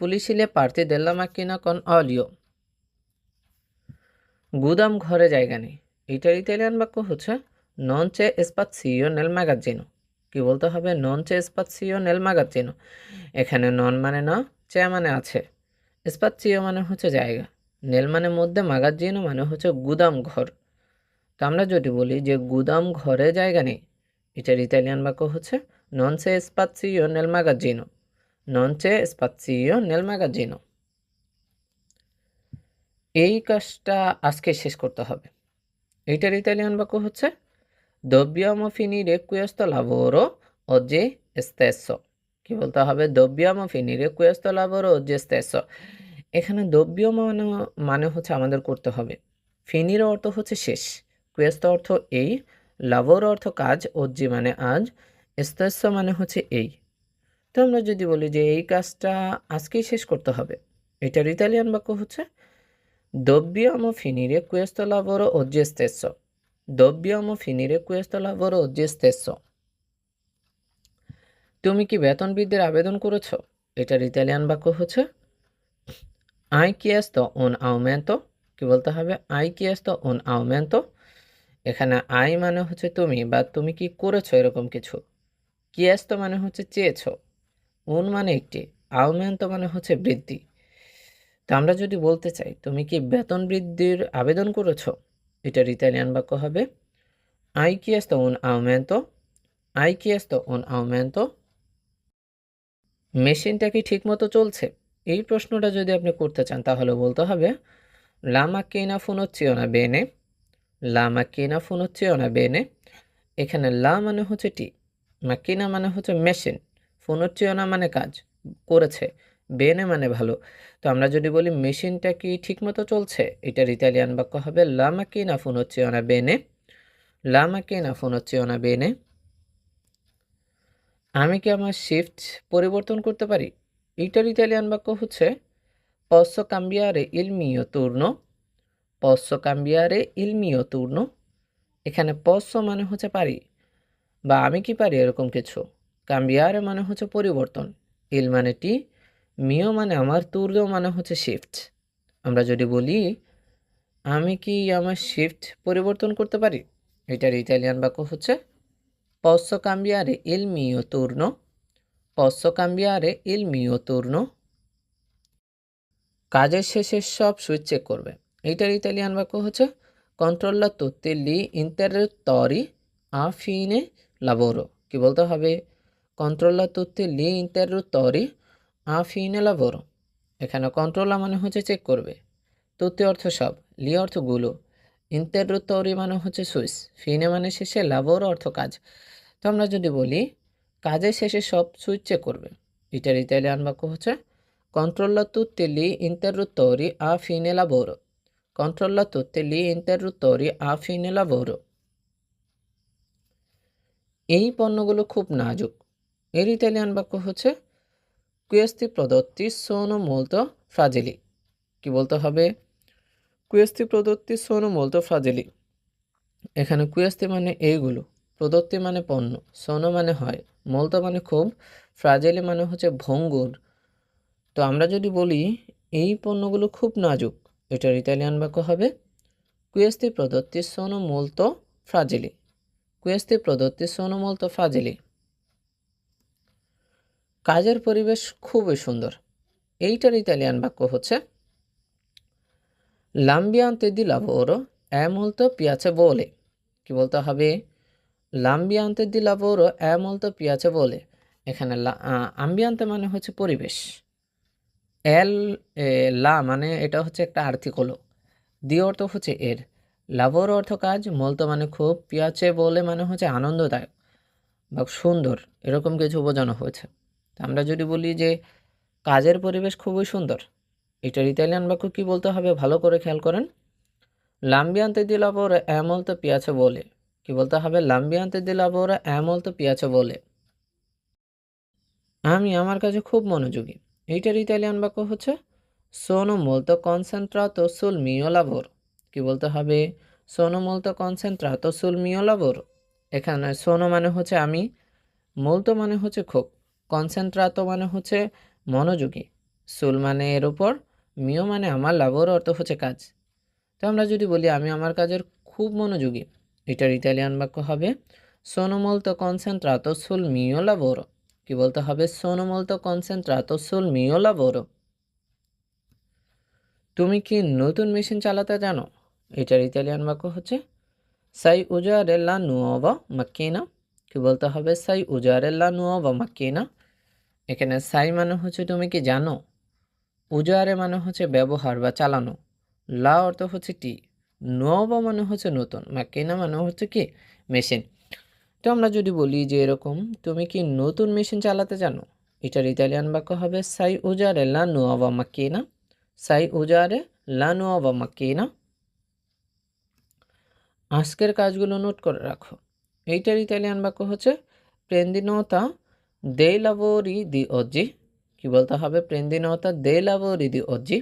পুলিশিলে পার্তি দেল্লা মাকিনা কন অলিও। গুদাম ঘরে জায়গা নেই, এটার ইতালিয়ান বাক্য হচ্ছে নন চে স্পাৎসিও নেল ম্যাগাজিনো। কি বলতে হবে? নন চে স্পাৎসিও নেল ম্যাগাজিনো। এখানে নন মানে না, চে মানে আছে, স্পাৎসিও মানে হচ্ছে জায়গা, নেল মানে মধ্যে, মাগাজিনো মানে হচ্ছে গুদাম ঘর। তো আমরা যদি বলি যে গুদাম ঘরে জায়গা নেই, এটার ইতালিয়ান বাক্য হচ্ছে নন চে স্পাৎসিও নেল ম্যাগাজিনো, নন চে স্পাৎসিও নেল ম্যাগাজিনো। এই কাজটা আজকে শেষ করতে হবে, এইটার ইতালিয়ান বাক্য হচ্ছে dobbiamo finire questo lavoro oggi stesso। কি বলতে হবে? dobbiamo finire questo lavoro oggi stesso। এখানে dobbiamo মানে মানে হচ্ছে আমাদের করতে হবে, finire অর্থ হচ্ছে শেষ, questo অর্থ এই, lavoro অর্থ কাজ, oggi মানে আজ, stesso মানে হচ্ছে এই। তো আমরা যদি বলি যে এই কাজটা আজকেই শেষ করতে হবে, এটার ইতালিয়ান বাক্য হচ্ছে dobbiamo finire questo lavoro oggi stesso, dobbiamo finire questo lavoro oggi stesso। তুমি কি বেতন বৃদ্ধির আবেদন করেছো, এটার ইতালিয়ান বাক্য হচ্ছে hai chiesto un aumento। কি বলতে হবে? hai chiesto un aumento। এখানে আই মানে হচ্ছে তুমি বা তুমি কি করেছো এরকম কিছু, chiesto মানে হচ্ছে চেয়েছো, un মানে একটি, aumento মানে হচ্ছে বৃদ্ধি। তো আমরা যদি বলতে চাই তুমি কি বেতন বৃদ্ধির আবেদন করেছো, এটার ইতালিয়ান বাক্য হবে hai chiesto un aumento, hai chiesto un aumento। মেশিনটা কি ঠিকমতো চলছে, এই প্রশ্নটা যদি আপনি করতে চান তাহলে বলতে হবে লা macchina funziona bene, লা macchina funziona bene। এখানে লা মানে হচ্ছে টি, মাকিনা মানে হচ্ছে মেশিন, ফুনচিওনা মানে কাজ করেছে, বেনে মানে ভালো। তো আমরা যদি বলি মেশিনটা কি ঠিকমতো চলছে, এটার ইতালিয়ান বাক্য হবে লা macchina funziona bene, লা macchina funziona bene। আমি কি আমার শিফট পরিবর্তন করতে পারি, এইটার ইতালিয়ান বাক্য হচ্ছে posso cambiare il mio turno, posso cambiare il mio turno। এখানে posso মানে হচ্ছে পারি বা আমি কি পারি এরকম কিছু, কাম্বিয়ারে মানে হচ্ছে পরিবর্তন, ইল মানে টি, মিও মানে আমার, তুর্দো মানে হচ্ছে শিফট। আমরা যদি বলি আমি কি আমার শিফট পরিবর্তন করতে পারি, এটার ইতালিয়ান বাক্য হচ্ছে posso cambiare il mio turno, posso cambiare il mio turno। কাজের শেষে সব সুইচ চেক করবে, এইটার ইতালিয়ান বাক্য হচ্ছে controlla tutti gli interruttori a fine lavoro। কি বলতে হবে, controlla tutti gli interruttori a fine lavoro। এখানে কন্ট্রোলা মানে হচ্ছে চেক করবে, তুতি অর্থ সব, লি অর্থ গুলো, ইন্টাররুত্তরি মানে হচ্ছে সুইচ, ফিনে মানে শেষে, লাভোর অর্থ কাজ। তো আমরা যদি বলি কাজের শেষে সব সুইচ চেক করবে, এটার ইতালিয়ান বাক্য হচ্ছে controlla tutti gli interruttori a fine lavoro, controlla tutti gli interruttori a fine lavoro। এই পণ্যগুলো খুব নাজুক, এর ইতালিয়ান বাক্য হচ্ছে questi prodotti sono molto fragili। কি বলতে হবে, questi prodotti sono molto fragili। এখানে questi মানে এইগুলো, প্রদত্তি মানে পণ্য, সোনো মানে হয়, molto মানে খুব, ফ্রাজেলি মানে হচ্ছে ভঙ্গুর। তো আমরা যদি বলি এই পণ্যগুলো খুব নাজুক, এটার ইতালিয়ান বাক্য হবে questi prodotti sono molto fragili, questi prodotti sono molto fragili। কাজের পরিবেশ খুবই সুন্দর, এইটার ইতালিয়ান বাক্য হচ্ছে l'ambiente di lavoro è molto piacevole। কি বলতে হবে, l'ambiente di lavoro è molto piacevole। এখানে ambiente মানে হচ্ছে পরিবেশ, এল লা মানে এটা হচ্ছে একটা আর্টিকেল, দি অর্থ হচ্ছে এর, লাভোর অর্থ কাজ, মলতো মানে খুব, পিয়াচে বলে মানে হচ্ছে আনন্দদায়ক বা সুন্দর, এরকম কিছু বোঝানো হয়েছে। তো আমরা যদি বলি যে কাজের পরিবেশ খুবই সুন্দর, এটার ইতালিয়ান বাক্য কি বলতে হবে ভালো করে খেয়াল করেন, l'ambiente di lavoro è molto piacevole। কি বলতে হবে, l'ambiente di lavoro è molto piacevole। আমি আমার কাছে খুব মনোযোগী, এইটার ইতালিয়ান বাক্য হচ্ছে sono molto concentrato sul mio lavoro। কি বলতে হবে, sono molto concentrato sul mio lavoro। এখানে sono মানে হচ্ছে আমি, molto মানে হচ্ছে খুব, concentrato মানে হচ্ছে মনোযোগী, sul মানে এর উপর, mio মানে আমার, lavoro অর্থ হচ্ছে কাজ। তো আমরা যদি বলি আমি আমার কাজের খুব মনোযোগী, এটার ইতালিয়ান বাক্য হবে sono molto concentrato sul mio lavoro। কি বলতে হবে, sono molto concentrato sul mio lavoro। তুমি কি নতুন মেশিন চালাতে জানো, এটার ইতালিয়ান বাক্য হচ্ছে sai usare la nuova macchina। কি বলতে হবে, sai usare la nuova macchina। এখানে সাই মানে হচ্ছে তুমি কি জানো, উজারে মানে হচ্ছে ব্যবহার বা চালানো, লা অর্থ হচ্ছে টি, নোভা মানে হচ্ছে নতুন, মাকিনা মানে হচ্ছে কি মেশিন। তো আমরা যদি বলি যে এরকম তুমি কি নতুন মেশিন চালাতে জানো, এটার ইতালিয়ান বাক্য হবে সাই উজারে লা নুওভা মাকিনা, সাই উজারে লা নুওভা মাকিনা। আজকের কাজগুলো নোট করে রাখো, এইটার ইতালিয়ান বাক্য হচ্ছে prendi nota dei lavori di oggi। কি বলতে হবে, prendi nota dei lavori di oggi।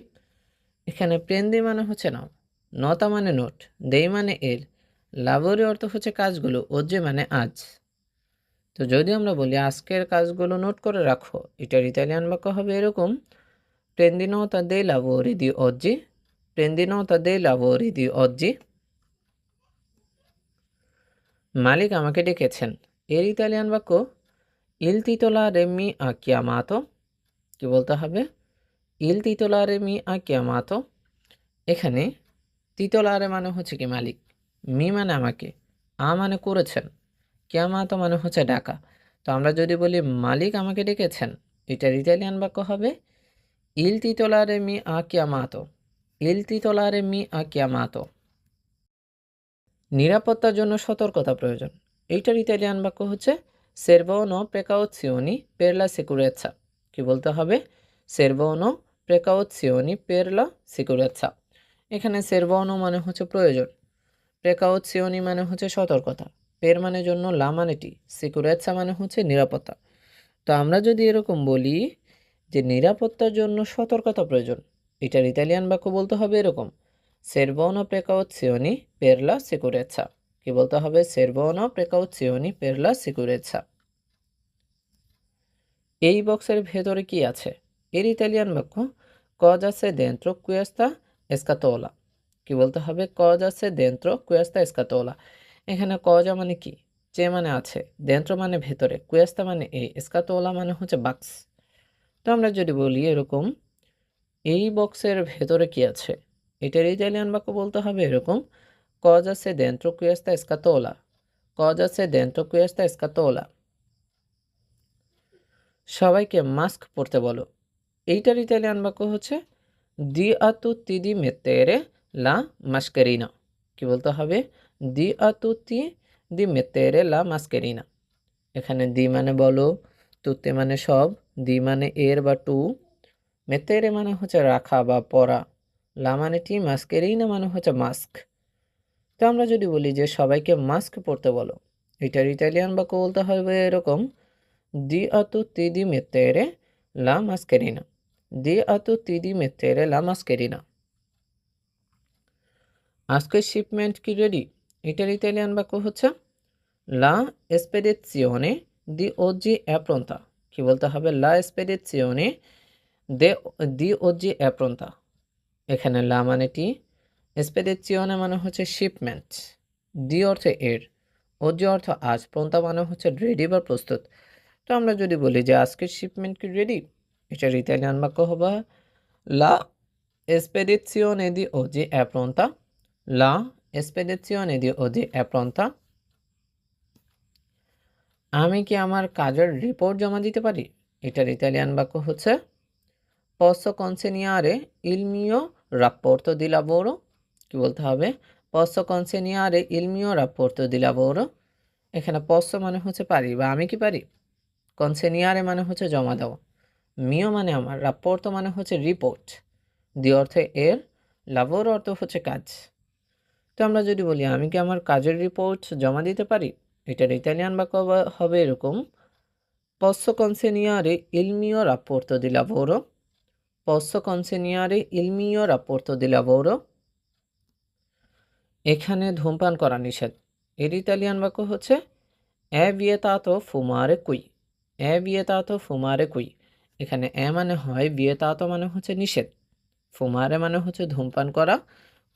এখানে প্রেন্দি মানে হচ্ছে নাও, নতা মানে নোট, দেই মানে এর, লাভরি অর্থ হচ্ছে কাজগুলো, ওজে মানে আজ। তো যদি আমরা বলি আজকের কাজগুলো নোট করে রাখো, এটার ইতালিয়ান বাক্য হবে এরকম prendi nota dei lavori di oggi, prendi nota dei lavori di oggi। মালিক আমাকে ডেকেছেন, এর ইতালিয়ান বাক্য il titolare mi ha chiamato। কি বলতে হবে, il titolare mi ha chiamato। এখানে তিতলারে মানে হচ্ছে কি মালিক, মি মানে আমাকে, আ মানে করেছেন, কিয়ামাতো মানে হচ্ছে ডাকা। তো আমরা যদি বলি মালিক আমাকে ডেকেছেন, এটার ইতালিয়ান বাক্য হবে ইল তিতোলারে me a চিয়ামাতো, ill তিতোলারে me a চিয়ামাতো। নিরাপত্তার জন্য সতর্কতা প্রয়োজন। এইটার ইতালিয়ান বাক্য হচ্ছে সেরভোনো প্রেকাউজিওনি পের লা সিকুরেজ্জা। কি বলতে হবে? সেরভোনো প্রেকাউজিওনি পের লা সিকুরেজ্জা। এখানে সেরভোনো মানে হচ্ছে প্রয়োজন, প্রেকাউজিওনি মানে হচ্ছে সতর্কতা, পের মানে জন্য, লা মানেটি, সিকুরেজ্জা মানে হচ্ছে নিরাপত্তা। তো আমরা যদি এরকম বলি যে নিরাপত্তার জন্য সতর্কতা প্রয়োজন, এটার ইতালিয়ান বাক্য বলতে হবে এরকম সেরভোনো প্রেকাউজিওনি পের লা সিকুরেজ্জা। কি বলতে হবে? সেরভোনো প্রেকাউজিওনি পের লা সিকুরেজ্জা। এই বক্সের ভেতরে কি আছে? এর ইতালিয়ান বাক্য cosa c'è dentro questa scatola। কি বলতে হবে? cosa c'è dentro questa scatola। এখানে cosa মানে কি, চে মানে আছে, dentro মানে ভেতরে, questa মানে এই, scatola মানে হচ্ছে বাক্স। তো আমরা যদি বলি এরকম এই বক্সের ভেতরে কি আছে, এটার ইতালিয়ান বাক্য বলতে হবে এরকম cosa c'è dentro questa scatola, cosa c'è dentro questa scatola। সবাইকে মাস্ক পরতে বলো। এইটার ইতালিয়ান বাক্য হচ্ছে দি আ তুত্তি দি মেত্তেরে লা মাস্কেরিনা। কি বলতে হবে? দি আ তুত্তি দি মেত্তেরে লা মাস্কেরিনা। এখানে দি মানে বলো, তুত্তি মানে সব, দি মানে এর বা টু, মেত্তেরে মানে হচ্ছে রাখা বা পরা, লা মানে টি, মাস্কেরিনা মানে হচ্ছে মাস্ক। তো আমরা যদি বলি যে সবাইকে মাস্ক পরতে বলো, এটার ইতালিয়ান বাক্য বলতে হবে এরকম di a tutti di mettere la mascherina, di a tutti di mettere la mascherina। আজকের শিপমেন্ট কি রেডি? এটার ইতালিয়ান বাক্য হচ্ছে la spedizione di oggi è pronta। কি বলতে হবে? la spedizione di oggi è pronta। এখানে লা মানে টি, স্পেডিজিওনে মানে হচ্ছে শিপমেন্ট, দি অর্থে এর, ওজি অর্থ আজ, প্রন্তা মানে হচ্ছে রেডি বা প্রস্তুত। তো আমরা যদি বলি যে আজকের শিপমেন্ট কি রেডি, এটার ইতালিয়ান বাক্য হবে লা spedizione di oggi è pronta, লা spedizione di oggi è pronta। আমি কি আমার কাজের রিপোর্ট জমা দিতে পারি? এটার ইতালিয়ান বাক্য হচ্ছে posso consegnare il mio rapporto di lavoro। কি বলতে হবে? posso consegnare il mio rapporto di lavoro। এখানে posso মানে হচ্ছে পারি বা আমি কি পারি, consegnare মানে হচ্ছে জমা দেওয়া, মিও মানে আমার, রাপ্পোর্তো মানে হচ্ছে রিপোর্ট, দি অর্থে এর, লাভোর অর্থ হচ্ছে কাজ। তো আমরা যদি বলি আমি কি আমার কাজের রিপোর্ট জমা দিতে পারি, এটার ইতালিয়ান বাক্য হবে এরকম posso consegnare il mio rapporto di lavoro, posso consegnare il mio rapporto di lavoro। এখানে ধূমপান করা নিষেধ, এর ইতালিয়ান বাক্য হচ্ছে è vietato fumare qui, è vietato fumare qui। এখানে এ মানে হয়, vietato মানে হচ্ছে নিষেধ, ফুমারে মানে হচ্ছে ধূমপান করা,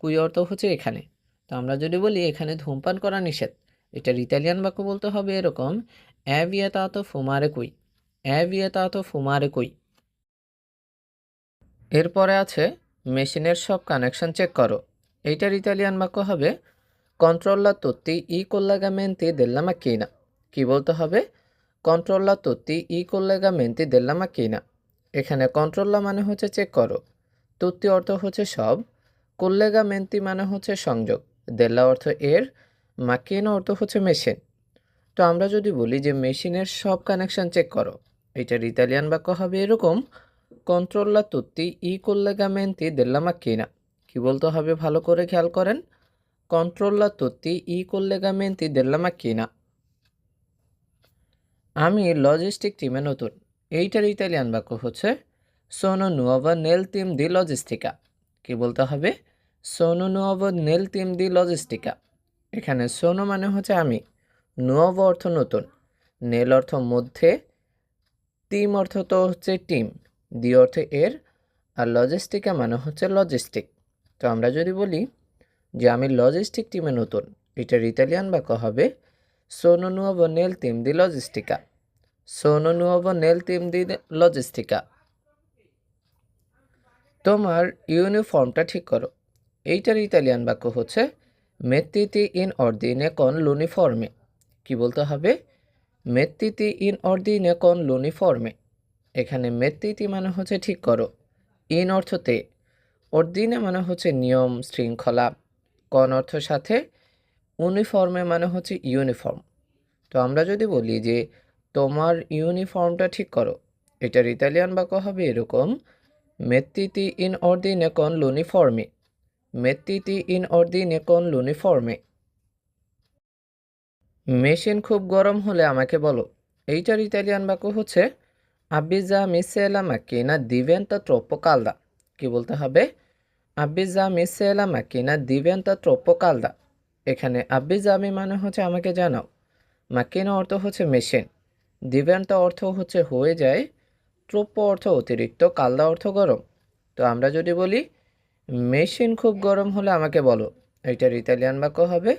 কুই অর্থ হচ্ছে এখানে। তো আমরা যদি বলি এখানে ধূমপান করা নিষেধ, এটার ইতালিয়ান বাক্য বলতে হবে এরকম è vietato fumare qui, è vietato fumare qui। এরপরে আছে মেশিনের সব কানেকশন চেক করো। এইটার ইতালিয়ান বাক্য হবে controlla tutti i collegamenti della macchina। কি বলতে হবে? controlla tutti i collegamenti della macchina। এখানে controlla মানে হচ্ছে চেক করো, তুত্তি অর্থ হচ্ছে সব, collegamenti মানে হচ্ছে সংযোগ, della অর্থ এর, macchina অর্থ হচ্ছে মেশিন। তো আমরা যদি বলি যে মেশিনের সব কানেকশন চেক করো, এটার ইতালিয়ান বাক্য হবে এরকম controlla tutti i collegamenti della macchina। কি বলতে হবে ভালো করে খেয়াল করেন, controlla tutti i collegamenti della macchina। আমি লজিস্টিক টিমে নতুন, এইটার ইতালিয়ান বাক্য হচ্ছে sono nuovo nel team di logistica। কি বলতে হবে? sono nuovo nel team di logistica। এখানে sono মানে হচ্ছে আমি, nuovo অর্থ নতুন, nel অর্থ মধ্যে, টিম অর্থ তো হচ্ছে টিম, দি অর্থ এর, আর লজিস্টিকা মানে হচ্ছে লজিস্টিক। তো আমরা যদি বলি যে আমি লজিস্টিক টিমে নতুন, এটার ইতালিয়ান বাক্য হবে sono nuovo nel team di logistica, sono nuovo nel team di logistica। তোমার ইউনিফর্মটা ঠিক করো, এইটার ইতালিয়ান বাক্য হচ্ছে mettiti in ordine con l'uniforme। কি বলতে হবে? mettiti in ordine con l'uniforme। এখানে mettiti মানে হচ্ছে ঠিক করো, ইন অর্থতে, অর্দিনে মানে হচ্ছে নিয়ম শৃঙ্খলা, কন অর্থ সাথে, ইউনিফর্মে মানে হচ্ছে ইউনিফর্ম। তো আমরা যদি বলি যে তোমার ইউনিফর্মটা ঠিক করো, এটার ইতালিয়ান বাক্য হবে এরকম, মেত্তিতি ইন অর্দিনে কন লুনিফর্মে, মেত্তিতি ইন অর্দিনে কন লুনিফর্মে। মেশিন খুব গরম হলে আমাকে বলো, এইটার ইতালিয়ান বাক্য হচ্ছে আব্বিজা মিসেলা মাকিনা দিভেন্তা ট্রোপ্পো কালদা। কি বলতে হবে? আব্বিজা মিসেলা মাকিনা দিভেন্তা ট্রোপ্পো কালদা। এখানে আব্বিজামি মানে হচ্ছে আমাকে জানাও, মাকিনা অর্থ হচ্ছে মেশিন, দিভেন্তা অর্থ হচ্ছে হয়ে যায়, ট্রোপ্পো অর্থ অতিরিক্ত, কালদা অর্থ গরম। তো আমরা যদি বলি মেশিন খুব গরম হলে আমাকে বলো, এটার ইতালিয়ান বাক্য হবে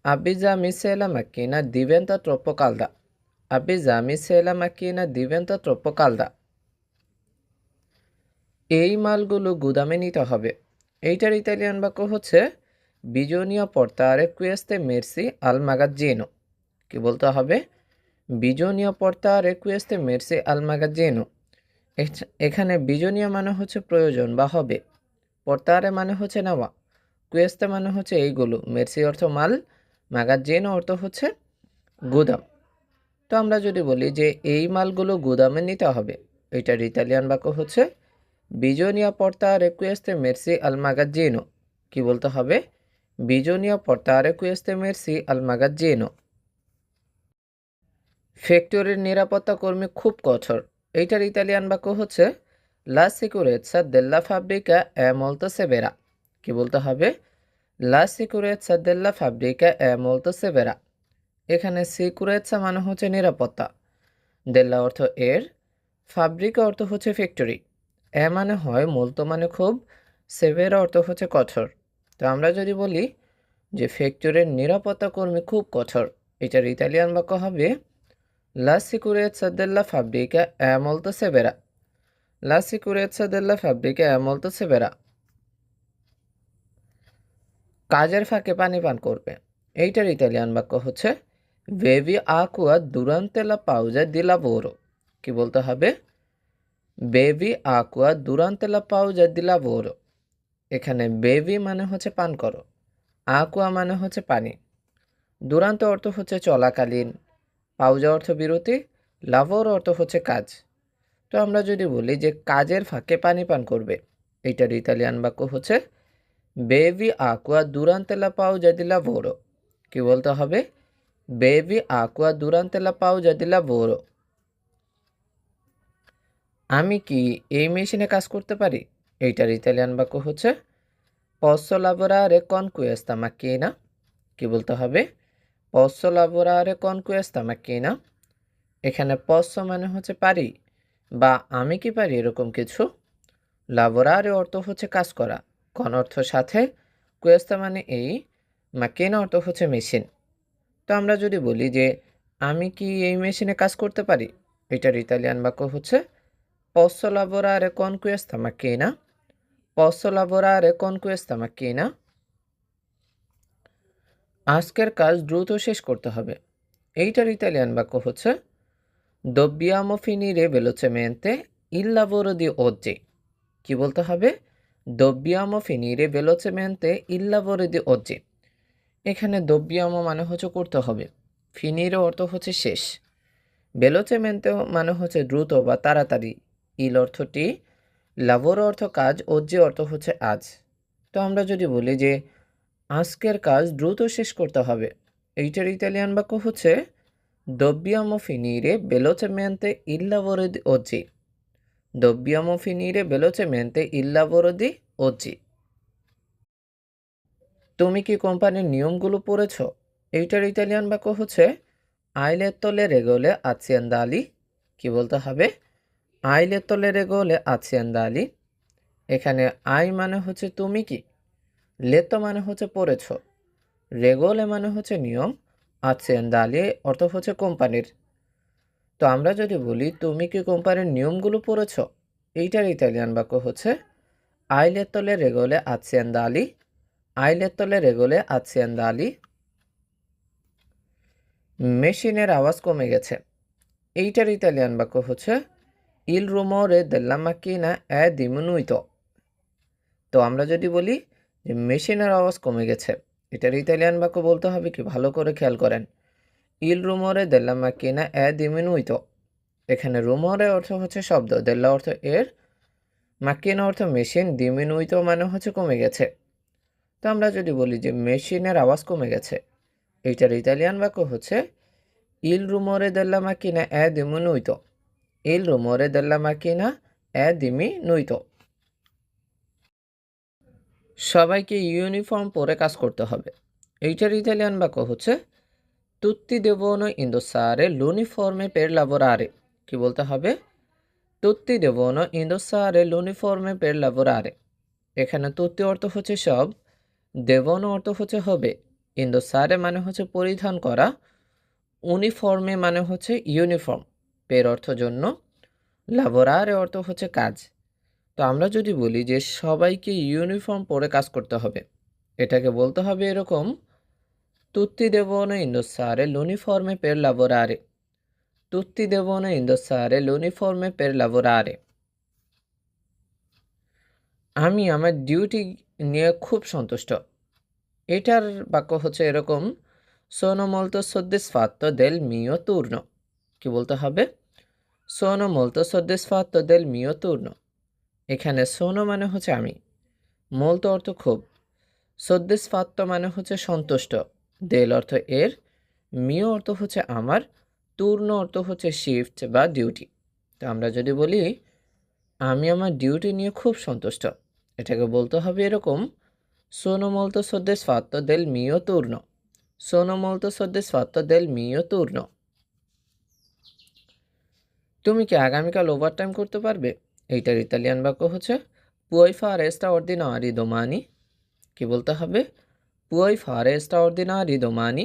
আব্বিজা মিসেলা মাকিনা দিভেন্তা ট্রোপ্পো কালদা। আব্বিজা মিসেলা মাকিনা দিভেন্তা ট্রোপ্পো কালদা। এই মালগুলো গুদামে নিতে হবে, এইটার ইতালিয়ান বাক্য হচ্ছে বিজনীয় পর্তারে কুয়েস্তে মেরসি আল মাগাজ্জিনো। কি বলতে হবে? বিজনীয় পর্তারে কুয়েস্তে মেরসি আল মাগাজ্জিনো। এখানে বিজনীয় মানে হচ্ছে প্রয়োজন বা হবে, পর্তারে মানে হচ্ছে নেওয়া, কুয়েস্তে মানে হচ্ছে এইগুলো, মেরসি অর্থ মাল, মাগাজ্জিনো অর্থ হচ্ছে গুদাম। তো আমরা যদি বলি যে এই মালগুলো গুদামে নিতে হবে, এটার ইতালিয়ান বাক্য হচ্ছে বিজনীয় পর্তারে কুয়েস্তে মেরসি আল মাগাজ্জিনো। কি বলতে হবে? বিজনীয় পর্তারে কুয়েস্তে মেরসি আল মাগাজ্জিনো। ফ্যাক্টরির নিরাপত্তা কর্মী খুব কঠোর, এইটার ইতালিয়ান বাক্য হচ্ছে লা সিকুরেৎসা দেল্লা ফাব্রিকা এ মোলতো সেভেরা। কি বলতে হবে? লা সিকুরেৎসা দেল্লা ফাব্রিকা এ মোলতো সেভেরা। এখানে সিকুরেৎসা মানে হচ্ছে নিরাপত্তা, দেল্লা অর্থ এর, ফাব্রিকা অর্থ হচ্ছে ফ্যাক্টরি, এ মানে হয় মোলতো মানে খুব, সেভেরা অর্থ হচ্ছে কঠোর। তো আমরা যদি বলি যে ফ্যাক্টরির নিরাপত্তা কর্মী খুব কঠোর, এটার ইতালিয়ান বাক্য হবে লা সিকুরেৎসা দেল্লা ফাব্রিকা এ মোলতো সেভেরা। লা সিকুরেৎসা দেল্লা ফাব্রিকা এ মোলতো সেভেরা। কাজের ফাঁকে পানি পান করবে, এইটার ইতালিয়ান বাক্য হচ্ছে বেবি আকুয়া দুরান্তে লা পাউজা দি লাভোরো। কি বলতে হবে? বেবি আকুয়া দুরান্তে লা পাউজা দি লাভোরো। এখানে বেবি মানে হচ্ছে পান করো, আকুয়া মানে হচ্ছে পানি, দুরান্ত অর্থ হচ্ছে চলাকালীন, পাউজা অর্থ বিরতি, লাভোর অর্থ হচ্ছে কাজ। তো আমরা যদি বলি যে কাজের ফাঁকে পানি পান করবে, এইটার ইতালিয়ান বাক্য হচ্ছে বেবি আকুয়া দুরান্তে লা পাউজা দি লাভোরো। কি বলতে হবে? বেবি আকুয়া দুরান্তে লা পাউজা দি লাভোরো। আমি কি এই মেশিনে কাজ করতে পারি, এইটার ইতালিয়ান বাক্য হচ্ছে posso lavorare con questa macchina। কি বলতে হবে? posso lavorare con questa macchina। এখানে posso মানে হচ্ছে পারি বা আমি কি পারি এরকম কিছু, lavorare অর্থ হচ্ছে কাজ করা, con অর্থ সাথে, questa মানে এই, macchina অর্থ হচ্ছে মেশিন। তো আমরা যদি বলি যে আমি কি এই মেশিনে কাজ করতে পারি, এটার ইতালিয়ান বাক্য হচ্ছে posso lavorare con questa macchina। posso lavorare con questa macchina। আজকের কাজ দ্রুত শেষ করতে হবে, এইটার ইতালিয়ান বাক্য হচ্ছে dobbiamo finire velocemente il lavoro di oggi। কি বলতে হবে? dobbiamo finire velocemente il lavoro di oggi। এখানে dobbiamo মানে হচ্ছে করতে হবে, finire অর্থ হচ্ছে শেষ, velocemente মানে হচ্ছে দ্রুত বা তাড়াতাড়ি, il অর্থটি, lavoro অর্থ কাজ, oggi অর্থ হচ্ছে আজ। তো আমরা যদি বলি যে আজকের কাজ দ্রুত শেষ করতে হবে, এইটার ইতালিয়ান বাক্য হচ্ছে dobbiamo finire velocemente il lavoro di oggi। dobbiamo finire velocemente il lavoro di oggi। তুমি কি কোম্পানির নিয়মগুলো পড়েছ, এইটার ইতালিয়ান বাক্য হচ্ছে hai letto le regole aziendali। কি বলতে হবে? hai letto le regole aziendali। এখানে আই মানে হচ্ছে তুমি কি, লেতো মানে হচ্ছে পড়েছ, রেগোলে মানে হচ্ছে নিয়ম, আziendali অর্থ হচ্ছে কোম্পানির। তো আমরা যদি বলি তুমি কি কোম্পানির নিয়মগুলো পড়েছ, এইটার ইতালিয়ান বাক্য হচ্ছে hai letto le regole aziendali। hai letto le regole aziendali। মেশিনের আওয়াজ কমে গেছে, এইটার ইতালিয়ান বাক্য হচ্ছে il rumore della macchina è diminuito। তো আমরা যদি বলি যে মেশিনের আওয়াজ কমে গেছে, এটার ইতালিয়ান বাক্য বলতে হবে কি, ভালো করে খেয়াল করেন। ইল রুমোরে দেল্লা মাকিনা এ দিমিনুইতো। এখানে রুমোরে অর্থ হচ্ছে শব্দ, দেল্লা অর্থ এর, মাকিনা অর্থ মেশিন, দিমিনুইতো মানে হচ্ছে কমে গেছে। তো আমরা যদি বলি যে মেশিনের আওয়াজ কমে গেছে, এইটার ইতালিয়ান বাক্য হচ্ছে ইল রুমোরে দেল্লা মাকিনা এ দিমিনুইতো। ইল রুমোরে দেল্লা মাকিনা এ দিমিনুইতো। সবাইকে ইউনিফর্ম পরে কাজ করতে হবে, এইটার ইতালিয়ান বাক্য হচ্ছে তুত্তি দেবোনো ইন্দোসারে লুনিফর্মে পের লাবোরারে। কি বলতে হবে? তুত্তি দেবোনো ইন্দোসারে লুনিফর্মে পের লাবোরারে। এখানে তুত্তি অর্থ হচ্ছে সব, দেবোনো অর্থ হচ্ছে হবে, ইন্দোসারে মানে হচ্ছে পরিধান করা, ইউনিফর্মে মানে হচ্ছে ইউনিফর্ম, পের অর্থ জন্য, লাবোরারে অর্থ হচ্ছে কাজ। তো আমরা যদি বলি যে সবাইকে ইউনিফর্ম পরে কাজ করতে হবে, এটাকে বলতে হবে এরকম, তুত্তি দেবোনো ইন্দোসারে লুনিফর্মে পের লাবোরারে। তুত্তি দেবোনো ইন্দোসারে লুনিফর্মে পের লাবোরারে। আমি আমার ডিউটি নিয়ে খুব সন্তুষ্ট, এটার বাক্য হচ্ছে এরকম, সোনো মোলতো সোদ্দিসফাত্তো দেল মিও তুর্নো। কি বলতে হবে? সোনো মোলতো সোদ্দিসফাত্তো দেল মিও তুর্নো। এখানে সোনো মানে হচ্ছে আমি, মোলতো অর্থ খুব, সোদ্দিসফাত্তো মানে হচ্ছে সন্তুষ্ট, দেল অর্থ এর, মিও অর্থ হচ্ছে আমার, তুর্নো অর্থ হচ্ছে শিফট বা ডিউটি। তো আমরা যদি বলি আমি আমার ডিউটি নিয়ে খুব সন্তুষ্ট, এটাকে বলতে হবে এরকম, সোনো মোলতো সোদ্দিসফাত্তো দেল মিও তুর্নো। সোনো মোলতো সোদ্দিসফাত্তো দেল মিও তুর্নো। তুমি কি আগামীকাল ওভারটাইম করতে পারবে? এইটার ইতালিয়ান বাক্য হচ্ছে পুই ফারে স্ট্রাঅর্ডিনারি দোমানি। কি বলতে হবে? পুই ফারে স্ট্রাঅর্ডিনারি দোমানি।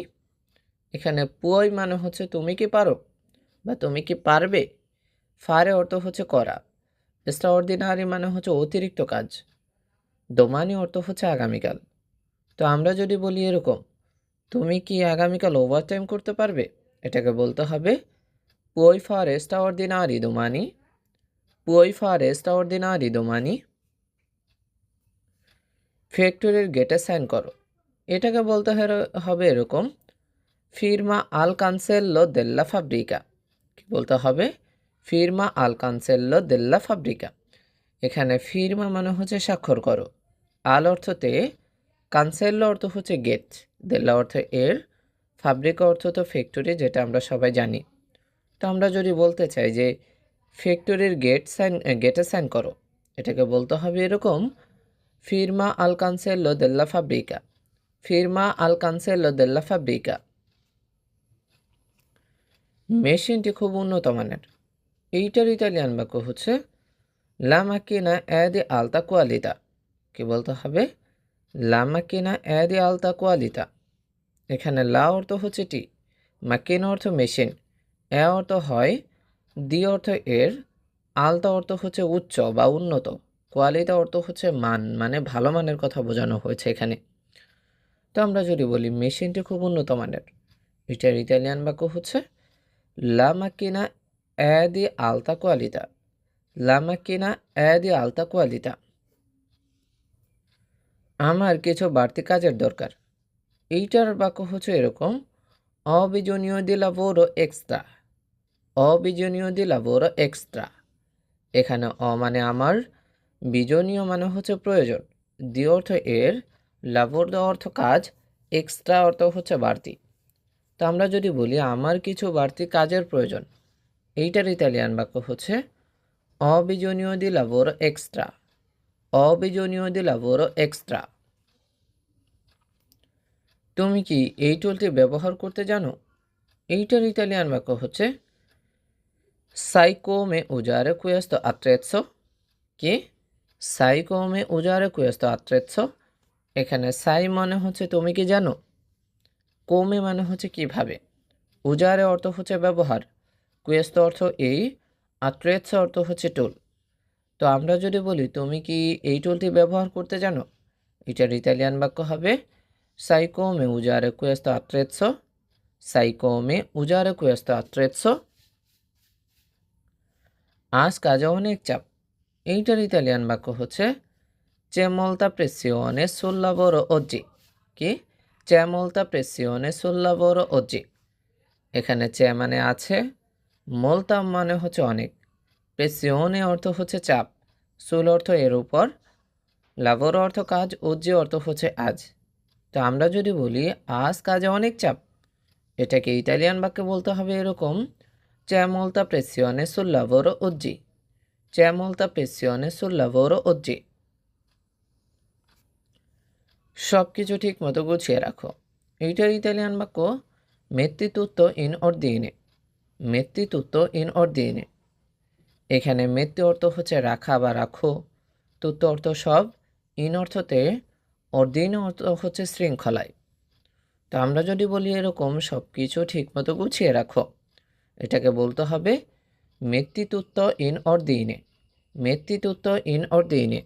এখানে পুই মানে হচ্ছে তুমি কি পারো বা তুমি কি পারবে, ফারে অর্থ হচ্ছে করা, স্ট্রাঅর্ডিনারি মানে হচ্ছে অতিরিক্ত কাজ, দোমানি অর্থ হচ্ছে আগামীকাল। তো আমরা যদি বলি এরকম, তুমি কি আগামীকাল ওভারটাইম করতে পারবে, এটাকে বলতে হবে পুই ফারে স্ট্রাঅর্ডিনারি দোমানি। পুই ফারে স্ট্রাঅর্ডিনারি দোমানি। ফ্যাক্টরির গেটে সাইন করো, এটাকে বলতে হবে এরকম, ফিরমা আল কানসেল্লো দেল্লা ফাব্রিকা। কি বলতে হবে? ফিরমা আল কানসেল্লো দেল্লা ফাব্রিকা। এখানে ফিরমা মানে হচ্ছে স্বাক্ষর করো, আল অর্থতে, কানসেল্লো অর্থ হচ্ছে গেট, দেল্লা অর্থ এর, ফাব্রিকা অর্থ তো ফ্যাক্টরি, যেটা আমরা সবাই জানি। তো আমরা যদি বলতে চাই যে ফ্যাক্টরির গেটে সাইন করো, এটাকে বলতে হবে এরকম, ফিরমা আল কানসেল্লো দেল্লা ফাব্রিকা। ফিরমা আল কানসেল্লো দেল্লা ফাব্রিকা। মেশিনটি খুব উন্নত মানের, এইটার ইতালিয়ান বাক্য হচ্ছে লা মাকিনা এ দি আলতা কোয়ালিতা। কি বলতে হবে? লা মাকিনা এ দি আলতা কোয়ালিতা। এখানে লা অর্থ হচ্ছে টি, মাকিনা অর্থ মেশিন, এ অর্থ হয়, দি অর্থ এর, আলতা অর্থ হচ্ছে উচ্চ বা উন্নত, কোয়ালিতা অর্থ হচ্ছে মান, মানে ভালো মানের কথা বোঝানো হয়েছে এখানে। তো আমরা যদি বলি মেশিনটি খুব উন্নত মানের, এটার ইতালিয়ান বাক্য হচ্ছে লা মাকিনা এ দি আলতা কোয়ালিতা। লা মাকিনা এ দি আলতা কোয়ালিতা। আমার কিছু বাড়তি কাজের দরকার, এইটার বাক্য হচ্ছে এরকম, অবিজনীয় দি লাভোরো এক্সট্রা। অবিজনীয় দি লাভোরো এক্সট্রা। এখানে অ মানে আমার, বিজনীয় মানে হচ্ছে প্রয়োজন, দি অর্থ এর, লাভোর অর্থ কাজ, এক্সট্রা অর্থ হচ্ছে বাড়তি। তো আমরা যদি বলি আমার কিছু বাড়তি কাজের প্রয়োজন, এইটার ইতালিয়ান বাক্য হচ্ছে অবিজনীয় দি লাভোরো এক্সট্রা। অবিজনীয় দি লাভোরো এক্সট্রা। তুমি কি এই টুলটি ব্যবহার করতে জানো? এইটার ইতালিয়ান বাক্য হচ্ছে সাইকো মে উজারে কুয়েস্তো আত্রেৎসো। কি? সাইকো মে উজারে কুয়েস্তো আত্রেৎসো। এখানে সাই মানে হচ্ছে তুমি কি জানো, কোমে মানে হচ্ছে কিভাবে, উজারে অর্থ হচ্ছে ব্যবহার, কুয়েস্তো অর্থ এই, আত্রেৎসো অর্থ হচ্ছে টুল। তো আমরা যদি বলি তুমি কি এই টুলটি ব্যবহার করতে জানো, এটার ইতালিয়ান বাক্য হবে সাইকো মে উজারে কুয়েস্তো আত্রেৎসো। সাইকো মে উজারে কুয়েস্তো আত্রেৎসো। আজ কাজে অনেক চাপ, এইটার ইতালিয়ান বাক্য হচ্ছে c'è molta pressione sul lavoro oggi কি c'è molta pressione sul lavoro oggi এখানে c'è মানে আছে molta মানে হচ্ছে অনেক প্রেসিওনে অর্থ হচ্ছে চাপ সুল অর্থ এর উপর লাভর অর্থ কাজ oggi অর্থ হচ্ছে আজ তো আমরা যদি বলি আজ কাজে অনেক চাপ এটাকে ইতালিয়ান বাক্যে বলতে হবে এরকম c'è molta pressione sul lavoro oggi c'è molta pressione sul lavoro oggi সব কিছু ঠিক মতো গুছিয়ে রাখো এইটার ইতালিয়ান বাক্য metti tutto in ordine metti tutto in ordine এখানে metti অর্থ হচ্ছে রাখা বা রাখো tutto অর্থ সব in অর্থতে ordine অর্থ হচ্ছে শৃঙ্খলায় তো আমরা যদি বলি এরকম সব কিছু ঠিক মতো গুছিয়ে রাখো এটাকে বলতে হবে metti tutto in ordine metti tutto in ordine